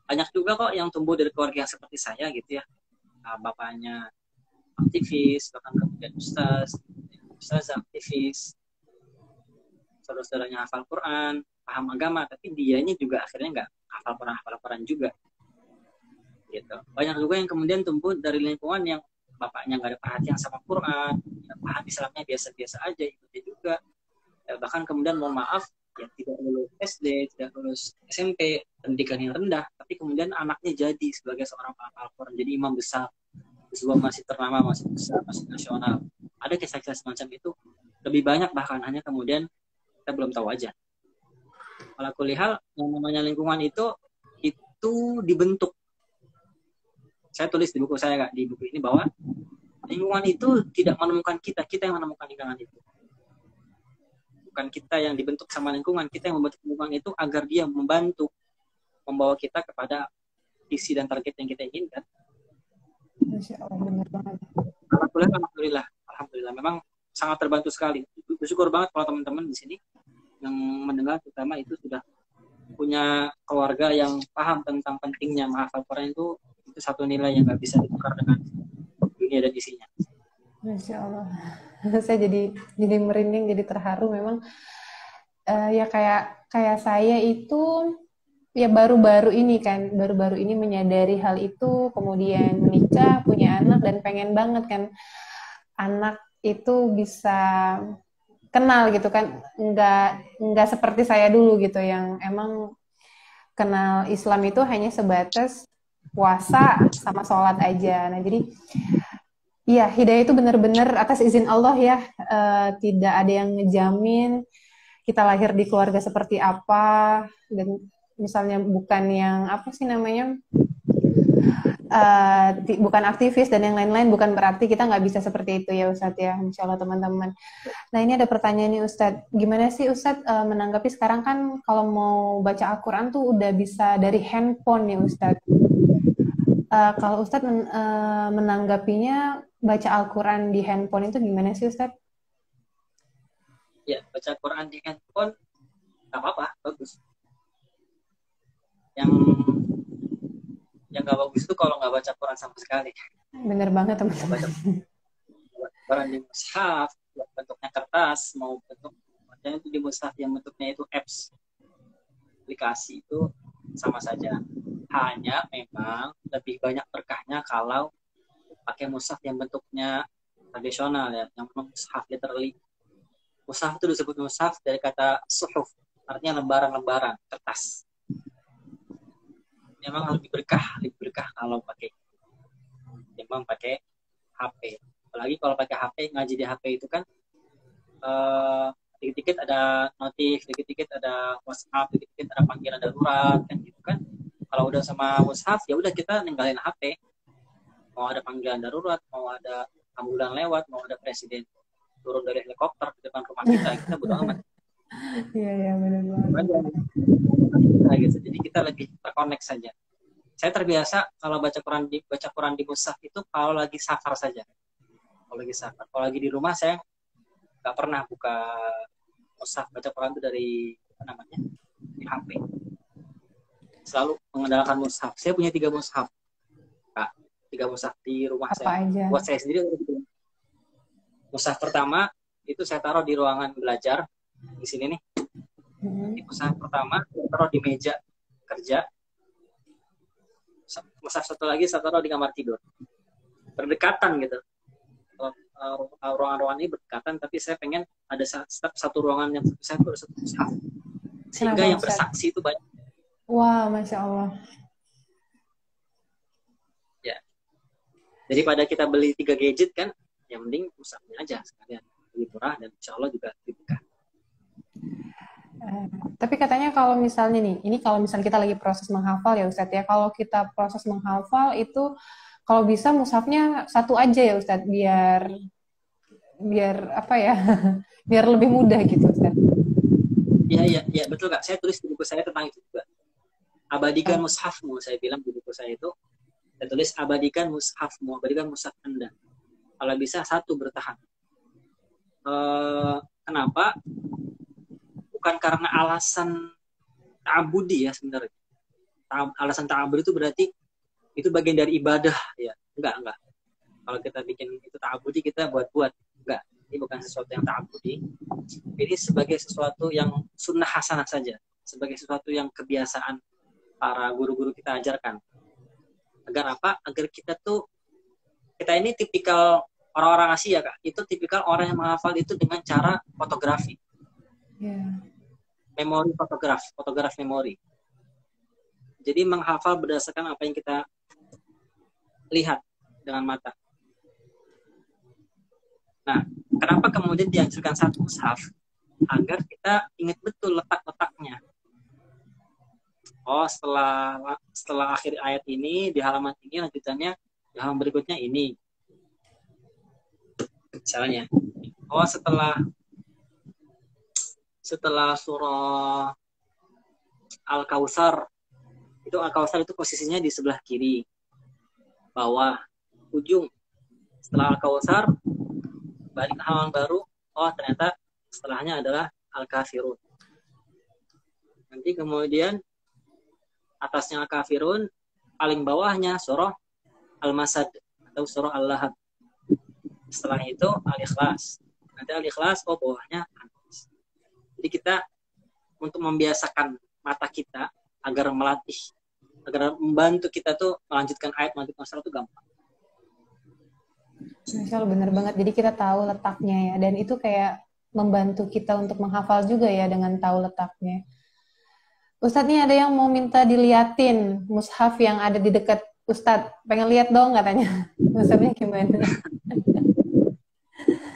Banyak juga kok yang tumbuh dari keluarga yang seperti saya gitu ya. Bapaknya aktivis, bahkan kemudian ustaz aktivis, saudara-saudaranya hafal Quran, paham agama, tapi dianya juga akhirnya nggak hafal Quran juga. Gitu. Banyak juga yang kemudian tumbuh dari lingkungan yang bapaknya nggak ada perhatian sama Quran, ya, paham Islamnya biasa-biasa aja, ikutnya juga. Ya, bahkan kemudian mohon maaf, ya tidak lulus SD, tidak lulus SMP, pendidikan yang rendah, tapi kemudian anaknya jadi sebagai seorang penghafal Al-Quran, jadi imam besar, sebuah masjid ternama, masjid besar, masjid nasional. Ada kisah-kisah semacam itu, lebih banyak bahkan, hanya kemudian kita belum tahu aja. Kalau kulihal yang namanya lingkungan itu dibentuk. Saya tulis di buku saya, Kak, di buku ini bahwa lingkungan itu tidak menemukan kita, kita yang menemukan lingkungan itu. Bukan kita yang dibentuk sama lingkungan, kita yang membentuk lingkungan itu agar dia membantu membawa kita kepada visi dan target yang kita inginkan. Masya Allah, benar banget. Alhamdulillah, memang sangat terbantu sekali. Bersyukur banget kalau teman-teman di sini yang mendengar, terutama itu sudah punya keluarga yang paham tentang pentingnya menghafal Quran. Itu satu nilai yang nggak bisa ditukar dengan dunia dan isinya. Masya Allah. Saya jadi merinding, jadi terharu. Memang ya kayak saya itu ya baru-baru ini menyadari hal itu, kemudian menikah, punya anak, dan pengen banget kan anak itu bisa kenal gitu kan, nggak seperti saya dulu gitu yang emang kenal Islam itu hanya sebatas puasa sama sholat aja. Nah jadi iya, hidayah itu benar-benar atas izin Allah ya, tidak ada yang ngejamin kita lahir di keluarga seperti apa, dan misalnya bukan yang apa sih namanya, bukan aktivis dan yang lain-lain, bukan berarti kita nggak bisa seperti itu ya Ustadz ya, insya Allah teman-teman. Nah ini ada pertanyaan nih Ustadz, gimana sih Ustadz menanggapi sekarang kan kalau mau baca Al-Quran tuh udah bisa dari handphone ya Ustadz. Kalau Ustadz menanggapinya baca Al-Quran di handphone itu gimana sih Ustadz? Ya, baca Quran di handphone nggak apa-apa, bagus. Yang nggak bagus itu kalau nggak baca Quran sama sekali. Bener banget teman-teman. Baca Quran di mushaf, bentuknya kertas, mau bentuk bacanya itu di mushaf yang bentuknya itu apps, aplikasi, itu sama saja. Hanya memang lebih banyak berkahnya kalau pakai mushaf yang bentuknya tradisional ya, yang memang mushaf literally. Mushaf itu disebut mushaf dari kata suhuf, artinya lembaran-lembaran kertas. Memang lebih berkah kalau pakai, memang pakai HP. Apalagi kalau pakai HP, ngaji di HP itu kan dikit-dikit ada notif, dikit-dikit ada WhatsApp, dikit-dikit ada panggilan darurat kan gitu kan. Kalau udah sama mushaf ya udah kita ninggalin HP. Mau ada panggilan darurat, mau ada ambulan lewat, mau ada presiden turun dari helikopter di depan rumah kita bodo amat. Iya benar banget. Nah, gitu. Jadi kita lebih terkonek saja. Saya terbiasa kalau baca Quran di mushaf itu kalau lagi safar saja. Kalau lagi safar. Kalau lagi di rumah saya nggak pernah buka mushaf baca Quran itu dari di HP. Selalu mengandalkan mushaf. Saya punya 3 mushaf. Kak, 3 mushaf di rumah apa saya. Aja? Buat saya sendiri. Mushaf pertama itu saya taruh di ruangan belajar di sini nih. Di mushaf pertama saya taruh di meja kerja. Mushaf satu lagi saya taruh di kamar tidur. Berdekatan gitu. Ruangan-ruangan ini berdekatan, tapi saya pengen ada satu ruangan yang saya tuh satu mushaf. Sehingga yang bersaksi itu banyak. Wah, Masya Allah. Ya. Daripada kita beli 3 gadget kan, yang mending mushafnya aja sekalian, lebih murah dan insya Allah juga lebih berkah. Tapi katanya kalau misalnya nih, ini kalau misalnya kita lagi proses menghafal ya Ustadz ya, kalau kita proses menghafal itu kalau bisa mushafnya satu aja ya Ustadz, biar apa ya, biar lebih mudah gitu Ustadz. Iya betul Kak, saya tulis di buku saya tentang itu juga. Abadikan mushafmu, saya bilang di buku saya itu, saya tulis abadikan mushafmu, abadikan mushaf Anda. Kalau bisa satu bertahan. Kenapa? Bukan karena alasan ta'abudi ya sebenarnya. Alasan ta'abudi itu berarti itu bagian dari ibadah ya. Enggak. Kalau kita bikin itu ta'abudi, kita buat-buat. Enggak. Ini bukan sesuatu yang ta'abudi. Ini sebagai sesuatu yang sunnah hasanah saja. Sebagai sesuatu yang kebiasaan para guru-guru kita ajarkan. Agar apa? Agar kita ini tipikal orang-orang Asia Kak. Itu tipikal orang yang menghafal itu dengan cara fotografi. Yeah. Memori fotograf memori. Jadi menghafal berdasarkan apa yang kita lihat dengan mata. Nah, kenapa kemudian dianjurkan satu mushaf? Agar kita ingat betul letak-letaknya. Oh, setelah akhir ayat ini di halaman ini lanjutannya di halaman berikutnya ini. Misalnya, oh setelah surah Al-Kautsar itu posisinya di sebelah kiri, bawah, ujung. Setelah Al-Kautsar balik ke halaman baru, oh ternyata setelahnya adalah Al-Kafirun. Nanti kemudian atasnya Al-Kafirun, paling bawahnya surah Al-Masad atau surah Al-Lahab. Setelah itu Al-Ikhlas. Nanti Al-Ikhlas, oh bawahnya An-Nas. Jadi kita untuk membiasakan mata kita agar membantu kita tuh melanjutkan melanjutkan surah itu gampang. Masya Allah, bener banget. Jadi kita tahu letaknya ya. Dan itu kayak membantu kita untuk menghafal juga ya dengan tahu letaknya. Ustadz nih ada yang mau minta diliatin mushaf yang ada di dekat Ustadz. Pengen lihat dong katanya. Mushafnya gimana?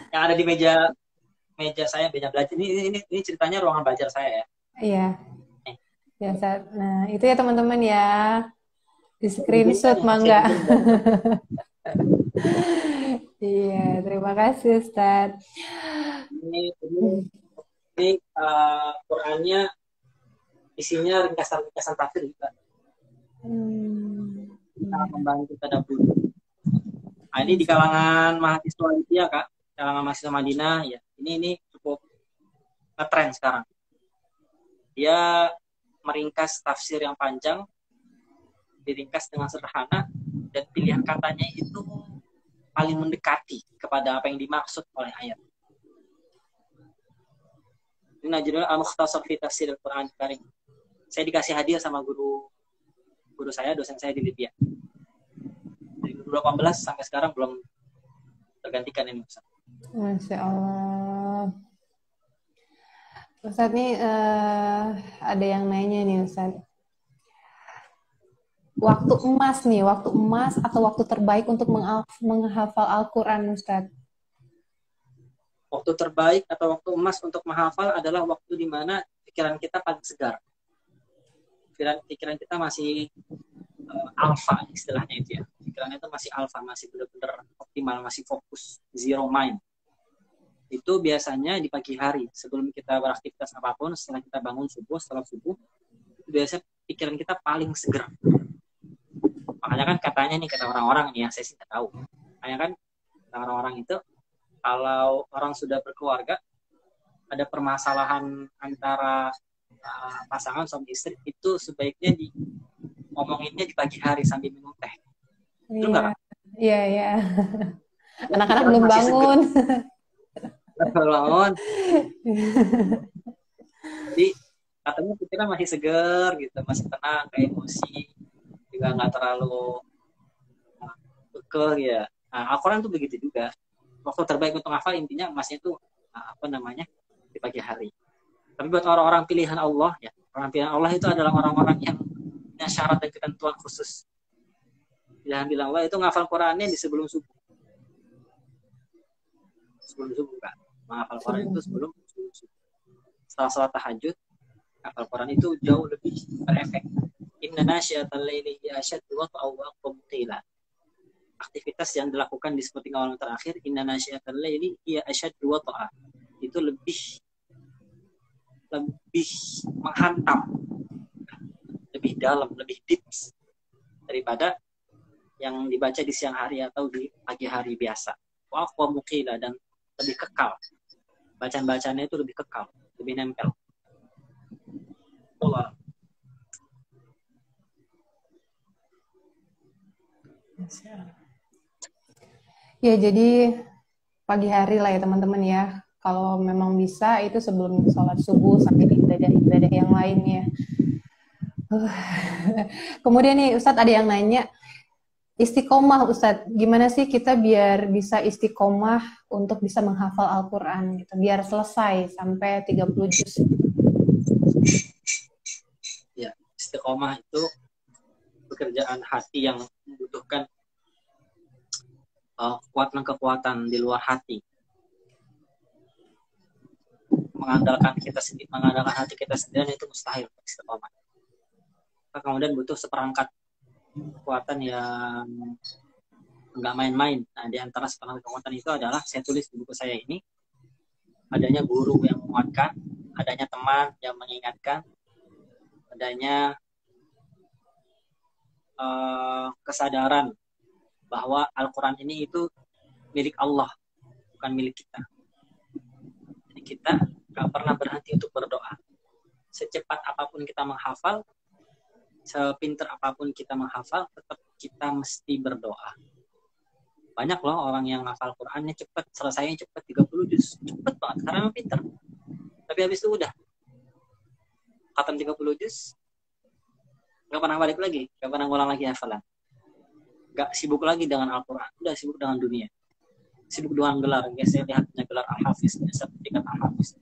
Yang ada di meja saya, meja belajar. Ini ceritanya ruangan belajar saya ya. Iya. Ya, Ustadz. Nah, itu ya teman-teman ya. Di screenshot mangga. Iya, terima kasih Ustadz. Ini Qurannya isinya ringkasan tafsir juga. Sangat membantu tadabbur. Nah, ini di kalangan mahasiswa Libya, Kak. Kalangan mahasiswa Madinah ya. Ini cukup ngetren sekarang. Dia meringkas tafsir yang panjang, diringkas dengan sederhana, dan pilihan katanya itu paling mendekati kepada apa yang dimaksud oleh ayat. Ini judulnya Al-Mukhtasar fi Tafsir Al-Quran Karim. Saya dikasih hadiah sama guru saya, dosen saya di Libya. Dari 2018 sampai sekarang belum tergantikan ini, Ustaz. Masya Allah. Ustadz nih ada yang nanya nih Ustadz. Waktu emas atau waktu terbaik untuk menghafal Al-Quran, Ustadz? Waktu terbaik atau waktu emas untuk menghafal adalah waktu di mana pikiran kita paling segar. Pikiran kita masih alfa istilahnya itu ya. Pikirannya itu masih alfa, masih benar-benar optimal, masih fokus, zero mind. Itu biasanya di pagi hari sebelum kita beraktivitas apapun, setelah kita bangun setelah subuh, itu biasanya pikiran kita paling segar. Makanya kan katanya nih, kata orang-orang nih, yang saya sih nggak tahu. Makanya kan kata orang-orang itu, kalau orang sudah berkeluarga, ada permasalahan antara pasangan suami istri, itu sebaiknya ngomonginnya di pagi hari sambil minum teh. Itu enggak? Iya. Anak-anak belum bangun. Bangun. Jadi katanya pikiran masih segar gitu, masih tenang, kayak emosi juga nggak terlalu bekel ya. Nah, Al-Quran tuh begitu juga. Waktu terbaik untuk hafal intinya emasnya itu di pagi hari. Tapi buat orang-orang pilihan Allah ya, orang pilihan Allah itu adalah orang-orang yang punya syarat dan ketentuan khusus. Pilihan Allah itu ngafal Qurannya di sebelum subuh. Sebelum subuh kan. Menghafal Quran itu sebelum subuh. Setelah sholat tahajud, hafal Quran itu jauh lebih berefek. Inna nasyiatal laili hiya asyaddu wat'an wa aqwamu qila. Aktivitas yang dilakukan di sepertiga malam terakhir, inna nasyiatal laili hiya asyaddu wat'an. Itu lebih menghantam, lebih dalam, lebih deep daripada yang dibaca di siang hari atau di pagi hari biasa. Wa aqwamu qila, dan lebih kekal. Bacaan-bacaannya itu lebih kekal, lebih nempel. Allah. Ya, jadi pagi hari lah ya teman-teman ya. Kalau memang bisa itu sebelum sholat subuh sampai ibadah-ibadah yang lainnya. Kemudian nih Ustadz ada yang nanya, istiqomah Ustadz, gimana sih kita biar bisa istiqomah untuk bisa menghafal Al-Quran gitu, biar selesai sampai 30 juz. Ya, istiqomah itu pekerjaan hati yang membutuhkan kekuatan di luar hati. Mengandalkan hati kita sendiri itu mustahil istiqomah. kemudian butuh seperangkat kekuatan yang nggak main-main. Nah, di antara seperangkat kekuatan itu adalah saya tulis di buku saya ini, adanya guru yang menguatkan, adanya teman yang mengingatkan, adanya kesadaran bahwa Al-Quran ini itu milik Allah, bukan milik kita. Jadi kita nggak pernah berhenti untuk berdoa. Secepat apapun kita menghafal, sepinter apapun kita menghafal, tetap kita mesti berdoa. Banyak loh orang yang hafal Qurannya cepat, selesainya cepat, 30 juz. Cepat banget, karena memang pinter. Tapi habis itu udah. Khatam 30 juz, nggak pernah balik lagi, nggak pernah ngulang lagi hafalan. Nggak sibuk lagi dengan Al-Quran, udah sibuk dengan dunia. Sibuk dengan gelar, saya lihat punya gelar Al-Hafiz, sertifikat Al-Hafiz.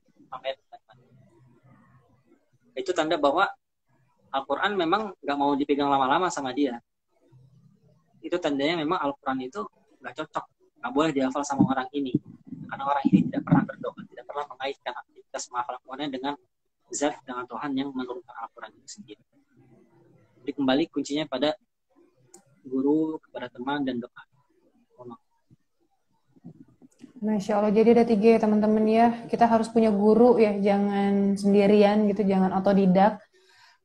Itu tanda bahwa Al-Quran memang nggak mau dipegang lama-lama sama dia. Itu tandanya memang Al-Quran itu nggak cocok, nggak boleh dihafal sama orang ini. Karena orang ini tidak pernah berdoa, tidak pernah mengaitkan aktivitas menghafal Al-Quran dengan zat, dengan Tuhan yang menurunkan Al-Quran itu sendiri. Jadi kembali kuncinya pada guru, kepada teman, dan doa. Masya Allah, jadi ada 3 ya teman-teman ya. Kita harus punya guru ya, jangan sendirian gitu, jangan otodidak.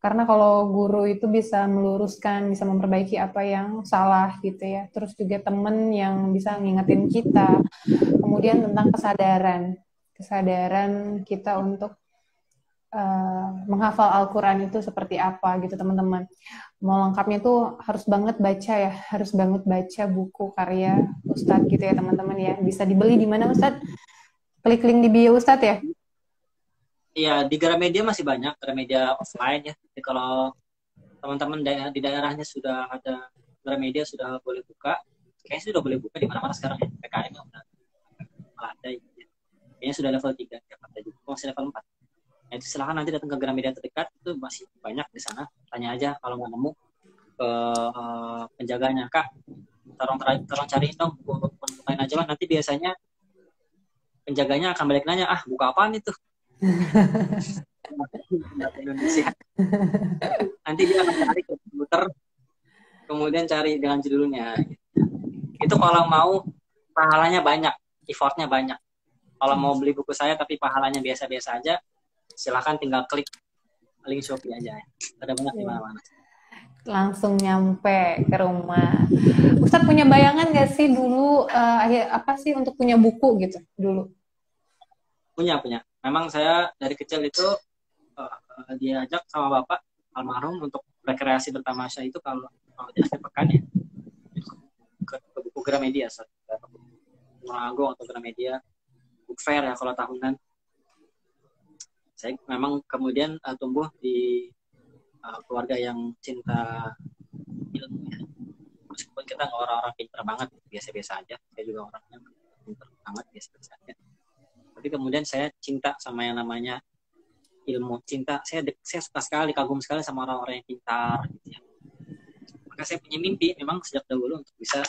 Karena kalau guru itu bisa meluruskan, bisa memperbaiki apa yang salah gitu ya. Terus juga teman yang bisa ngingetin kita. Kemudian tentang kesadaran kita untuk menghafal Al-Quran itu seperti apa gitu teman-teman. Mau lengkapnya tuh harus banget baca ya, harus banget baca buku karya Ustadz gitu ya teman-teman ya. Bisa dibeli di mana Ustadz? Klik link di bio Ustadz ya? Iya, di Gramedia masih banyak, Gramedia offline ya. Jadi kalau teman-teman di daerahnya sudah ada Gramedia, sudah boleh buka. Kayaknya sudah boleh buka di mana-mana sekarang ya. PKM udah ada. Kayaknya sudah level 3, Jakarta juga. Masih level 4. Nah, itu silahkan nanti datang ke Gramedia terdekat, itu masih banyak di sana. Tanya aja kalau mau nemu ke penjaganya, Kak, tolong cariin dong buku lain aja, nanti biasanya penjaganya akan balik nanya, buku apaan itu? Indonesia. Nanti dia akan cari ke komputer, kemudian cari dengan judulnya. Itu kalau mau pahalanya banyak, effortnya banyak. Kalau mau beli buku saya tapi pahalanya biasa-biasa aja, silahkan tinggal klik link Shopee aja. Ada banyak di mana-mana. Langsung nyampe ke rumah. Ustadz punya bayangan nggak sih dulu apa sih untuk punya buku gitu dulu? Punya. Memang saya dari kecil itu diajak sama bapak almarhum untuk rekreasi bertamasya itu kalau di akhir pekan ya ke buku Gramedia, Agung atau Gramedia book fair ya kalau tahunan. Saya memang kemudian tumbuh di keluarga yang cinta ilmu ya. Meskipun kita nggak orang-orang pintar banget, biasa-biasa aja. Saya juga orangnya pintar banget, biasa-biasa aja. Tapi kemudian saya cinta sama yang namanya ilmu. Saya suka sekali, kagum sekali sama orang-orang yang pintar gitu ya. Maka saya punya mimpi memang sejak dahulu untuk bisa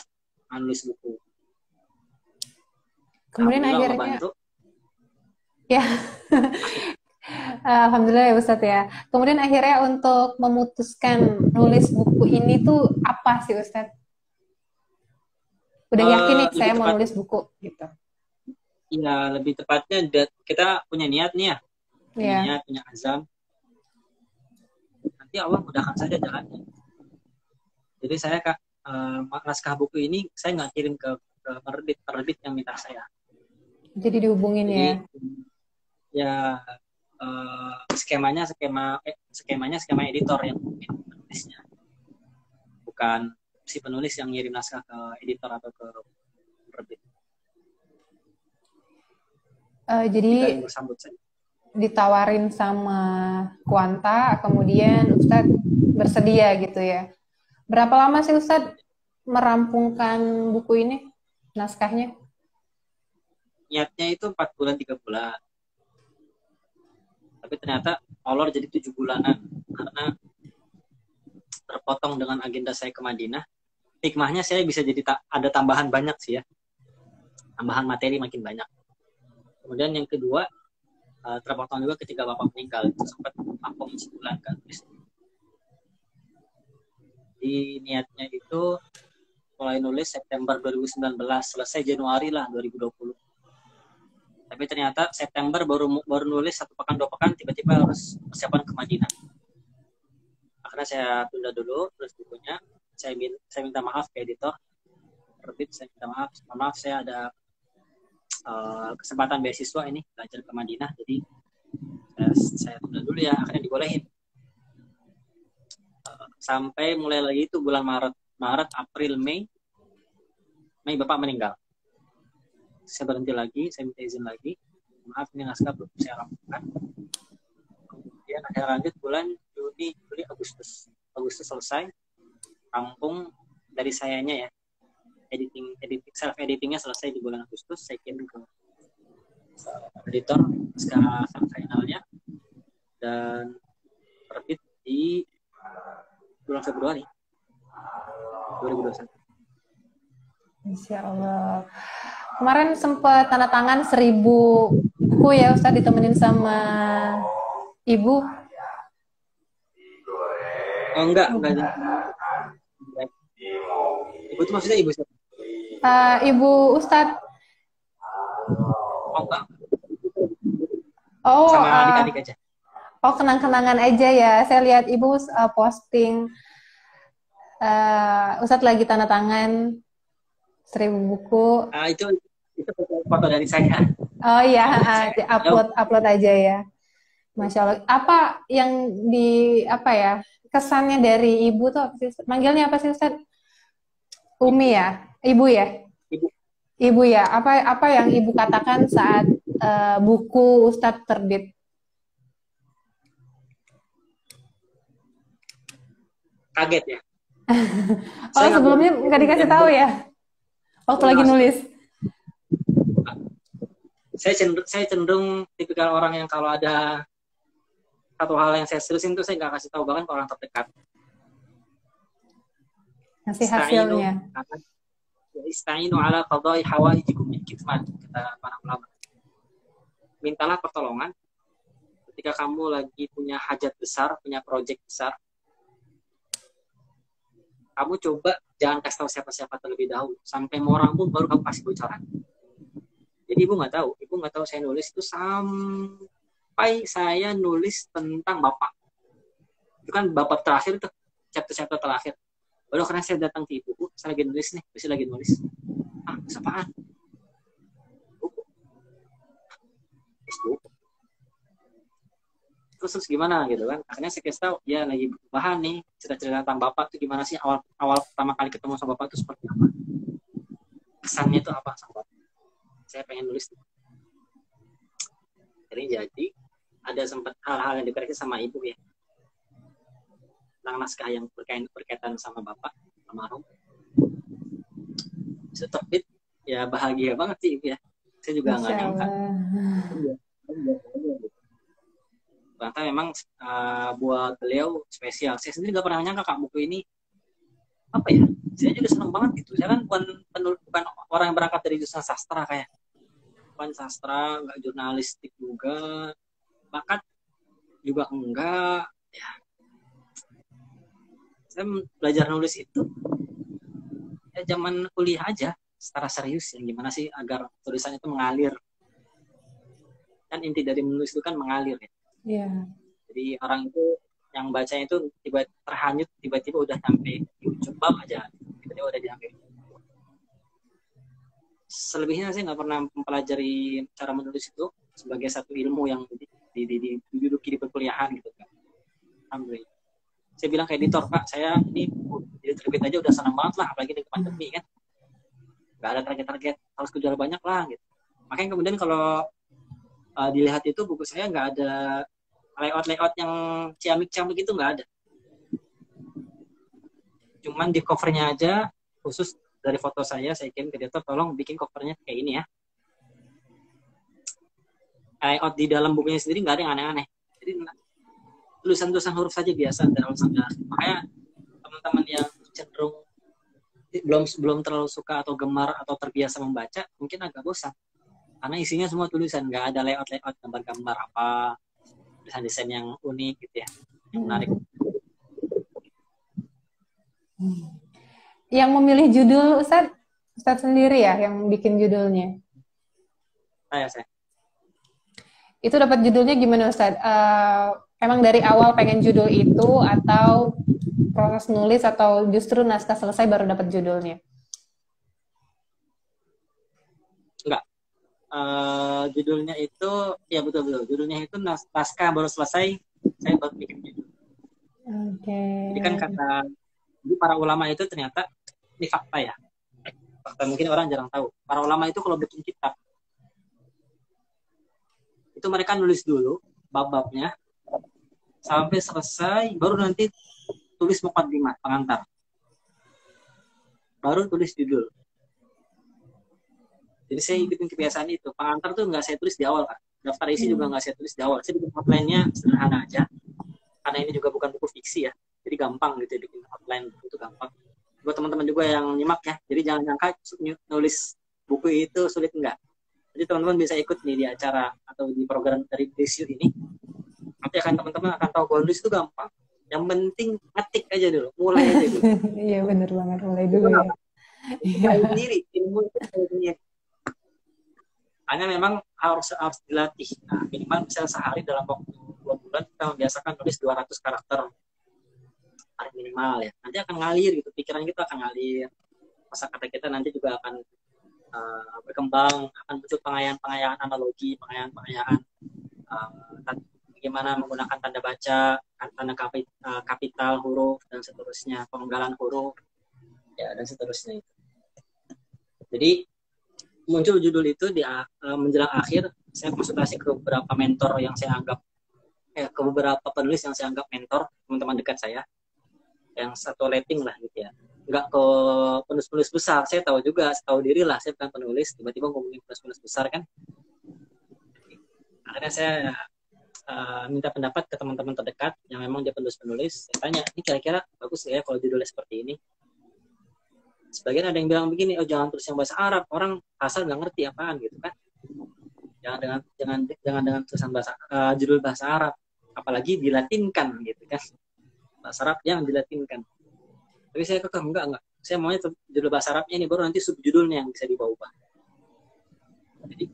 menulis buku. Kemudian akhirnya ya Alhamdulillah ya Ustadz ya. Kemudian akhirnya untuk memutuskan nulis buku ini tuh apa sih Ustadz? Udah yakin nih saya mau nulis buku gitu. Iya, lebih tepatnya kita punya niat nih ya. Punya niat, punya azam. Nanti Allah mudahkan saja jalannya. Jadi saya naskah buku ini saya nggak kirim ke penerbit yang minta saya. Jadi dihubungin ya. Ya skemanya skema editor yang menulisnya, bukan si penulis yang ngirim naskah ke editor atau ke penerbit. Jadi ditawarin sama Kuanta, kemudian Ustadz bersedia gitu ya. Berapa lama sih Ustadz merampungkan buku ini, naskahnya? Niatnya itu 4 bulan 3 bulan. Tapi ternyata molor jadi 7 bulanan karena terpotong dengan agenda saya ke Madinah. Hikmahnya saya bisa jadi ada tambahan banyak sih ya. Tambahan materi makin banyak. Kemudian yang kedua, terpotong juga ketika bapak meninggal. Itu sempat vakum sebulan kan. Di niatnya itu mulai nulis September 2019, selesai Januari lah 2020. Tapi ternyata September baru nulis 1 pekan 2 pekan, tiba-tiba harus persiapan ke Madinah. Akhirnya saya tunda dulu, terus bukunya saya minta maaf ke editor, terbit, saya minta maaf saya ada kesempatan beasiswa ini belajar ke Madinah, jadi saya tunda dulu ya. Akhirnya dibolehin. Sampai mulai lagi itu bulan Maret, April, Mei Bapak meninggal. Saya berhenti lagi, saya minta izin lagi. Maaf, ini naskah belum saya rampungkan. Kemudian akhirnya lanjut bulan Juni, Juli, Agustus. Agustus selesai, rampung dari sayanya ya. Self editingnya selesai di bulan Agustus. Saya kirim ke editor naskah finalnya dan terbit di bulan Februari 2021. Insya Allah. Kemarin sempat tanda tangan 1000 buku ya Ustadz, ditemenin sama Ibu. Oh enggak. Ibu itu maksudnya ibu siapa? Ibu Ustadz. Oh enggak. Oh, sama adik-adik aja. Oh, kenang-kenangan aja ya. Saya lihat Ibu posting Ustadz lagi tanda tangan 1000 buku. Itu foto dari saya. Oh iya, upload aja ya. Masya Allah. Apa yang kesannya dari Ibu tuh? Manggilnya apa sih Ustadz? Umi ya, Ibu ya. Ibu ya. Apa yang Ibu katakan saat buku Ustadz terbit? Kaget ya. Oh, sebelumnya nggak dikasih tahu ya? Waktu lagi nulis. Saya cenderung tipikal orang yang kalau ada satu hal yang saya seriusin itu saya nggak kasih tahu bahkan ke orang terdekat. Kasih hasilnya. Ista'inu ala qada'i hawaijikum bil kitman, kata para ulama. Mintalah pertolongan ketika kamu lagi punya hajat besar, punya proyek besar. Kamu coba jangan kasih tahu siapa-siapa terlebih dahulu. Sampai mau rampung baru kamu kasih bocoran. Jadi ibu nggak tahu saya nulis itu sampai saya nulis tentang Bapak. Itu kan Bapak terakhir tuh, chapter terakhir. Baru karena saya datang ke ibu, saya lagi nulis nih, saya lagi nulis. Apaan? Buku. Terus gimana gitu kan? Akhirnya saya kasih tahu, ya lagi bahan nih, cerita-cerita tentang Bapak itu gimana sih, awal pertama kali ketemu sama Bapak itu seperti apa? Kesannya itu apa sama Bapak? Saya pengen nulis. Jadi ada sempat hal-hal yang dikoreksi sama ibu ya. Tentang naskah yang berkaitan sama Bapak almarhum. Itu terbit, ya bahagia banget sih ibu ya. Saya juga nggak nyangka. Ternyata memang buat beliau spesial. Saya sendiri nggak pernah nyangka Kak, buku ini apa ya? Saya juga senang banget gitu. Saya kan bukan orang yang berangkat dari jurusan sastra kayak. Bukan sastra, nggak jurnalistik juga, bakat juga enggak. Ya. Saya belajar nulis itu ya zaman kuliah aja, secara serius ya, gimana sih agar tulisan itu mengalir. Kan inti dari menulis itu kan mengalir ya. Yeah. Jadi orang itu yang bacanya itu tiba-tiba udah sampai di ujung bab aja, tiba-tiba udah sampai. Selebihnya saya nggak pernah mempelajari cara menulis itu sebagai satu ilmu yang diduduki di perkuliahan gitu kan. Alhamdulillah. Saya bilang ke editor, Pak, saya ini jadi terbit aja udah senang banget lah, apalagi di pandemi kan. Nggak ada target-target, harus kejual banyak lah gitu. Makanya kemudian kalau dilihat itu buku saya nggak ada layout yang ciamik-ciamik itu nggak ada. Cuman di covernya aja khusus dari foto saya kirim ke editor, tolong bikin covernya kayak ini ya. Layout di dalam bukunya sendiri nggak ada yang aneh-aneh. Jadi tulisan-tulisan huruf saja biasa dari awal sampai akhir. Makanya teman-teman yang cenderung belum terlalu suka atau gemar atau terbiasa membaca mungkin agak bosan. Karena isinya semua tulisan, nggak ada layout gambar-gambar apa, desain-desain yang unik gitu ya, yang menarik. Yang memilih judul Ustadz sendiri ya yang bikin judulnya. Saya. Itu dapat judulnya gimana Ustadz? Emang dari awal pengen judul itu atau proses nulis atau justru naskah selesai baru dapat judulnya? Enggak. Judulnya itu ya betul-betul. Judulnya itu naskah baru selesai, saya baru bikin judul. Jadi kan Oke. kata jadi para ulama itu ternyata ini fakta ya. Fakta mungkin orang jarang tahu. Para ulama itu kalau bikin kitab itu mereka nulis dulu bab-babnya sampai selesai baru nanti tulis muqaddimah pengantar. Baru tulis judul. Jadi saya ikutin kebiasaan itu. Pengantar tuh nggak saya tulis di awal, Kak. Daftar isi juga nggak saya tulis di awal. Saya bikin outline-nya sederhana aja. Karena ini juga bukan buku fiksi ya. Jadi gampang gitu bikin outline itu gampang. Buat teman-teman juga yang nyimak ya. Jadi jangan nyangka nulis buku itu sulit, enggak. Jadi teman-teman bisa ikut nih di acara atau di program dari Desio ini. Nanti teman-teman akan tahu bahwa nulis itu gampang. Yang penting ngetik aja dulu, mulai aja dulu. Iya benar banget, mulai dulu ya. Mulai sendiri, ilmu itu sendiri. Hanya memang harus dilatih. Nah, minimal misalnya sehari dalam waktu 2 bulan kita membiasakan nulis 200 karakter paling minimal ya. Nanti akan ngalir gitu, pikiran kita akan ngalir. Kosakata kita nanti juga akan berkembang, akan muncul pengayaan-pengayaan analogi, pengayaan-pengayaan bagaimana menggunakan tanda baca, tanda kapital huruf dan seterusnya, penggalan huruf ya dan seterusnya itu. Jadi muncul judul itu di menjelang akhir, saya konsultasi ke beberapa mentor yang saya anggap ke beberapa penulis yang saya anggap mentor, teman-teman dekat saya yang satu rating lah gitu ya. Nggak ke penulis-penulis besar, saya tahu juga, tahu diri lah, saya bukan penulis, tiba-tiba ngomongin penulis-penulis besar kan. Akhirnya saya minta pendapat ke teman-teman terdekat yang memang dia penulis-penulis. Saya tanya, ini kira-kira bagus ya kalau judulnya seperti ini? Sebagian ada yang bilang begini, oh jangan tulis yang bahasa Arab, orang asal nggak ngerti apaan gitu kan. Jangan dengan tulisan judul bahasa Arab, apalagi dilatinkan gitu kan. Bahasa Arab yang dilatinkan. Tapi saya kekeh enggak. Saya maunya judul bahasa Arabnya ini baru nanti subjudulnya yang bisa diubah. Jadi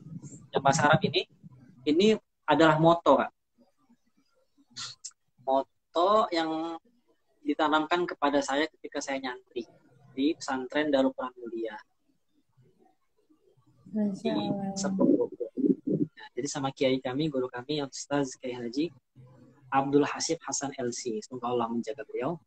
yang bahasa Arab ini adalah moto kan. Moto yang ditanamkan kepada saya ketika saya nyantri di pesantren Darul Quran Mulia. Di Sepuluh. Nah, jadi sama kiai kami, guru kami yang Ustaz Kiai Haji Abdul Hasib Hasan LC. Semoga Allah menjaga beliau.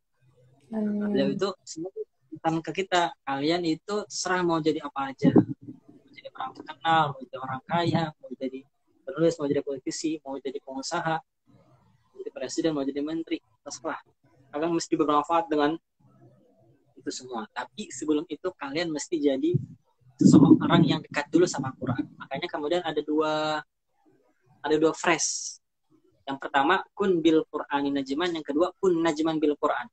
Beliau itu semua tentang ke kita, kalian itu serah mau jadi apa aja. Mau jadi orang terkenal, mau jadi orang kaya, mau jadi penulis, mau jadi politisi, mau jadi pengusaha, mau jadi presiden, mau jadi menteri, terserah. Kalian mesti bermanfaat dengan itu semua. Tapi sebelum itu kalian mesti jadi seseorang yang dekat dulu sama Quran. Makanya kemudian ada dua phrase. Yang pertama kun bil Qur'ani najman, yang kedua kun najman bil Qur'an.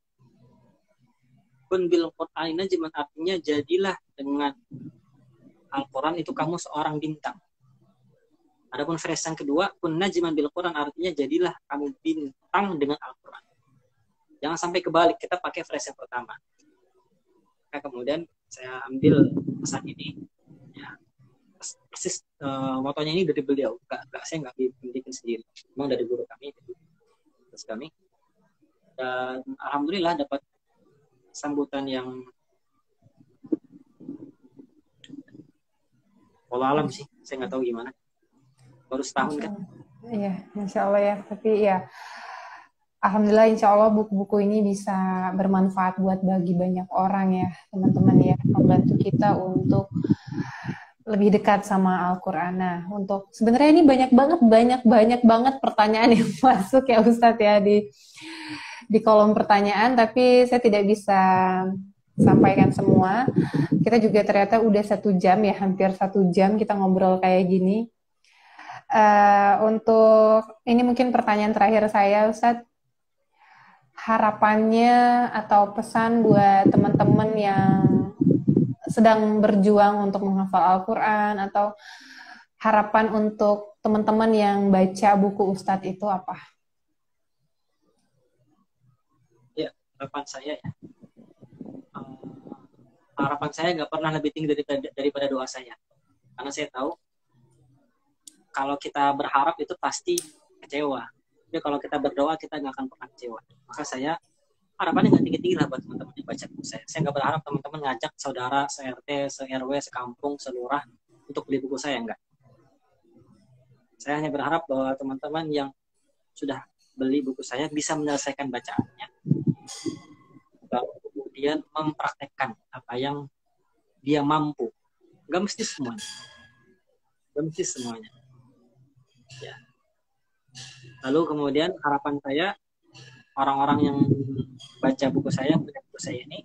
Kun bil Qur'ani najman artinya jadilah dengan Al-Quran itu kamu seorang bintang. Adapun phrase yang kedua kun najman bil Qur'an artinya jadilah kamu bintang dengan Al-Quran. Jangan sampai kebalik, kita pakai phrase yang pertama. Nah, kemudian saya ambil pesan ini ya, persis motonya ini dari beliau, saya nggak bikin sendiri, memang dari guru kami, terus kami, dan alhamdulillah dapat sambutan yang walau alam sih, saya nggak tahu gimana, baru setahun kan. Iya, insya Allah ya, tapi ya alhamdulillah insya Allah buku-buku ini bisa bermanfaat buat bagi banyak orang ya teman-teman ya, membantu kita untuk lebih dekat sama Al-Quran. Nah, untuk sebenarnya ini banyak banget pertanyaan yang masuk ya Ustadz ya di kolom pertanyaan, tapi saya tidak bisa sampaikan semua. Kita juga ternyata udah 1 jam ya, hampir 1 jam kita ngobrol kayak gini. Untuk ini mungkin pertanyaan terakhir saya Ustadz, harapannya atau pesan buat teman-teman yang sedang berjuang untuk menghafal Al-Quran, atau harapan untuk teman-teman yang baca buku Ustadz itu apa? Ya, harapan saya ya, harapan saya nggak pernah lebih tinggi daripada doa saya. Karena saya tahu kalau kita berharap itu pasti kecewa. Tapi kalau kita berdoa kita nggak akan pernah kecewa. Maka saya harapannya nggak tinggi-tinggi lah buat teman-teman yang baca buku saya. Saya nggak berharap teman-teman ngajak saudara, se-RT, se-RW, sekampung, selurah untuk beli buku saya, enggak. Saya hanya berharap bahwa teman-teman yang sudah beli buku saya bisa menyelesaikan bacaannya, kemudian mempraktekkan apa yang dia mampu. Nggak mesti semuanya. Nggak mesti semuanya. Ya. Lalu kemudian harapan saya, orang-orang yang baca buku saya, ini,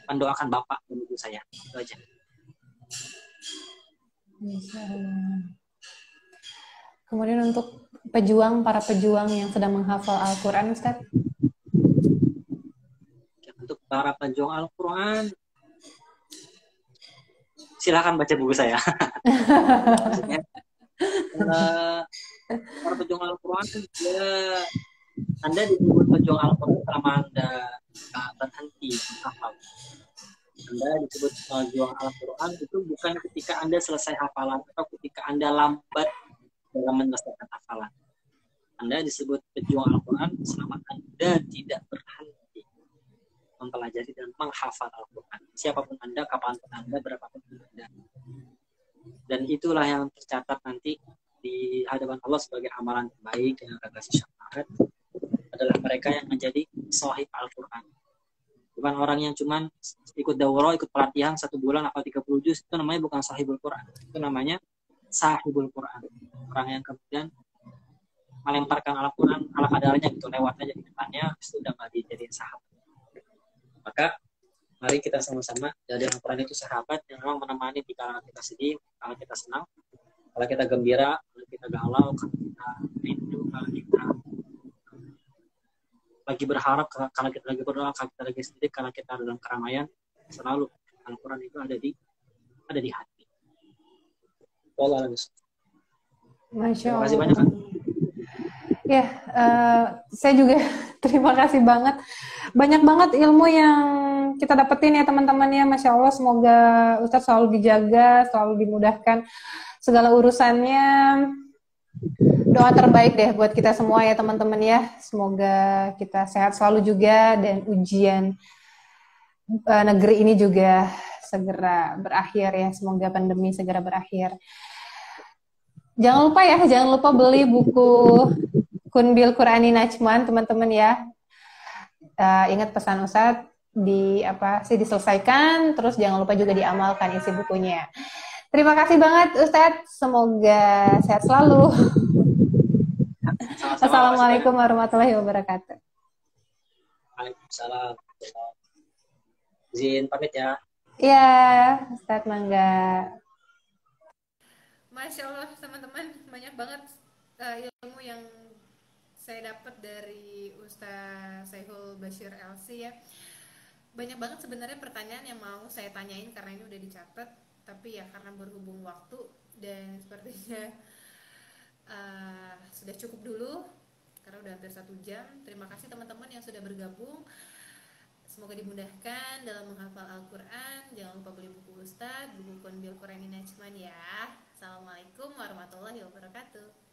mendoakan Bapak dan Ibu saya. Itu aja. Kemudian untuk para pejuang yang sedang menghafal Al-Quran, Ustaz? Untuk para pejuang Al-Quran, silakan baca buku saya. Maksudnya, para pejuang Al-Quran, Anda disebut pejuang Al-Quran selama Anda berhenti menghafal. Anda disebut pejuang Al-Quran itu bukan ketika Anda selesai hafalan atau ketika Anda lambat dalam menyelesaikan hafalan. Anda disebut pejuang Al-Quran selama Anda tidak berhenti mempelajari dan menghafal Al-Quran. Siapapun Anda, kapanpun Anda, berapapun Anda. Dan itulah yang tercatat nanti di hadapan Allah sebagai amalan terbaik yang akan kasih syafaat adalah mereka yang menjadi sahib Al-Quran. Bukan orang yang cuma ikut daurah, ikut pelatihan 1 bulan atau 30 juz, itu namanya bukan sahibul Quran. Itu namanya sahibul Quran. Orang yang kemudian melemparkan Al-Quran ala kadarnya gitu, lewat aja di depannya, itu udah nggak dijadiin sahabat. Maka mari kita sama-sama jadi Al-Quran itu sahabat yang memang menemani di kala kita sedih, kala kita senang, kala kita gembira, kala kita galau, kala kita rindu, kala kita lagi berharap, kalau kita lagi berdoa, kalau kita lagi sedih, kalau kita dalam keramaian, selalu Al-Quran itu ada di hati. Wallah, Masya Allah. Terima kasih banyak, Kak. Ya, saya juga terima kasih banget. Banyak banget ilmu yang kita dapetin ya teman-teman ya. Masya Allah, semoga Ustadz selalu dijaga, selalu dimudahkan segala urusannya. Doa terbaik deh buat kita semua ya teman-teman ya. Semoga kita sehat selalu juga dan ujian negeri ini juga segera berakhir ya. Semoga pandemi segera berakhir. Jangan lupa beli buku Kunbil Qur'ani Najman teman-teman ya. Ingat pesan Ustadz diselesaikan, terus jangan lupa juga diamalkan isi bukunya. Terima kasih banget Ustadz, semoga sehat selalu. Assalamualaikum warahmatullahi wabarakatuh. Waalaikumsalam. Izin pamit ya. Iya, Ustadz mangga. Masya Allah teman-teman, banyak banget ilmu yang saya dapat dari Ustaz Saihul Bashir LC ya. Banyak banget sebenarnya pertanyaan yang mau saya tanyain karena ini udah dicatat, tapi ya karena berhubung waktu dan sepertinya sudah cukup dulu karena udah hampir 1 jam. Terima kasih teman-teman yang sudah bergabung. Semoga dimudahkan dalam menghafal Al-Quran. Jangan lupa beli buku Ustadz, buku Kunbil Qur'ani Najman ya. Assalamualaikum warahmatullahi wabarakatuh.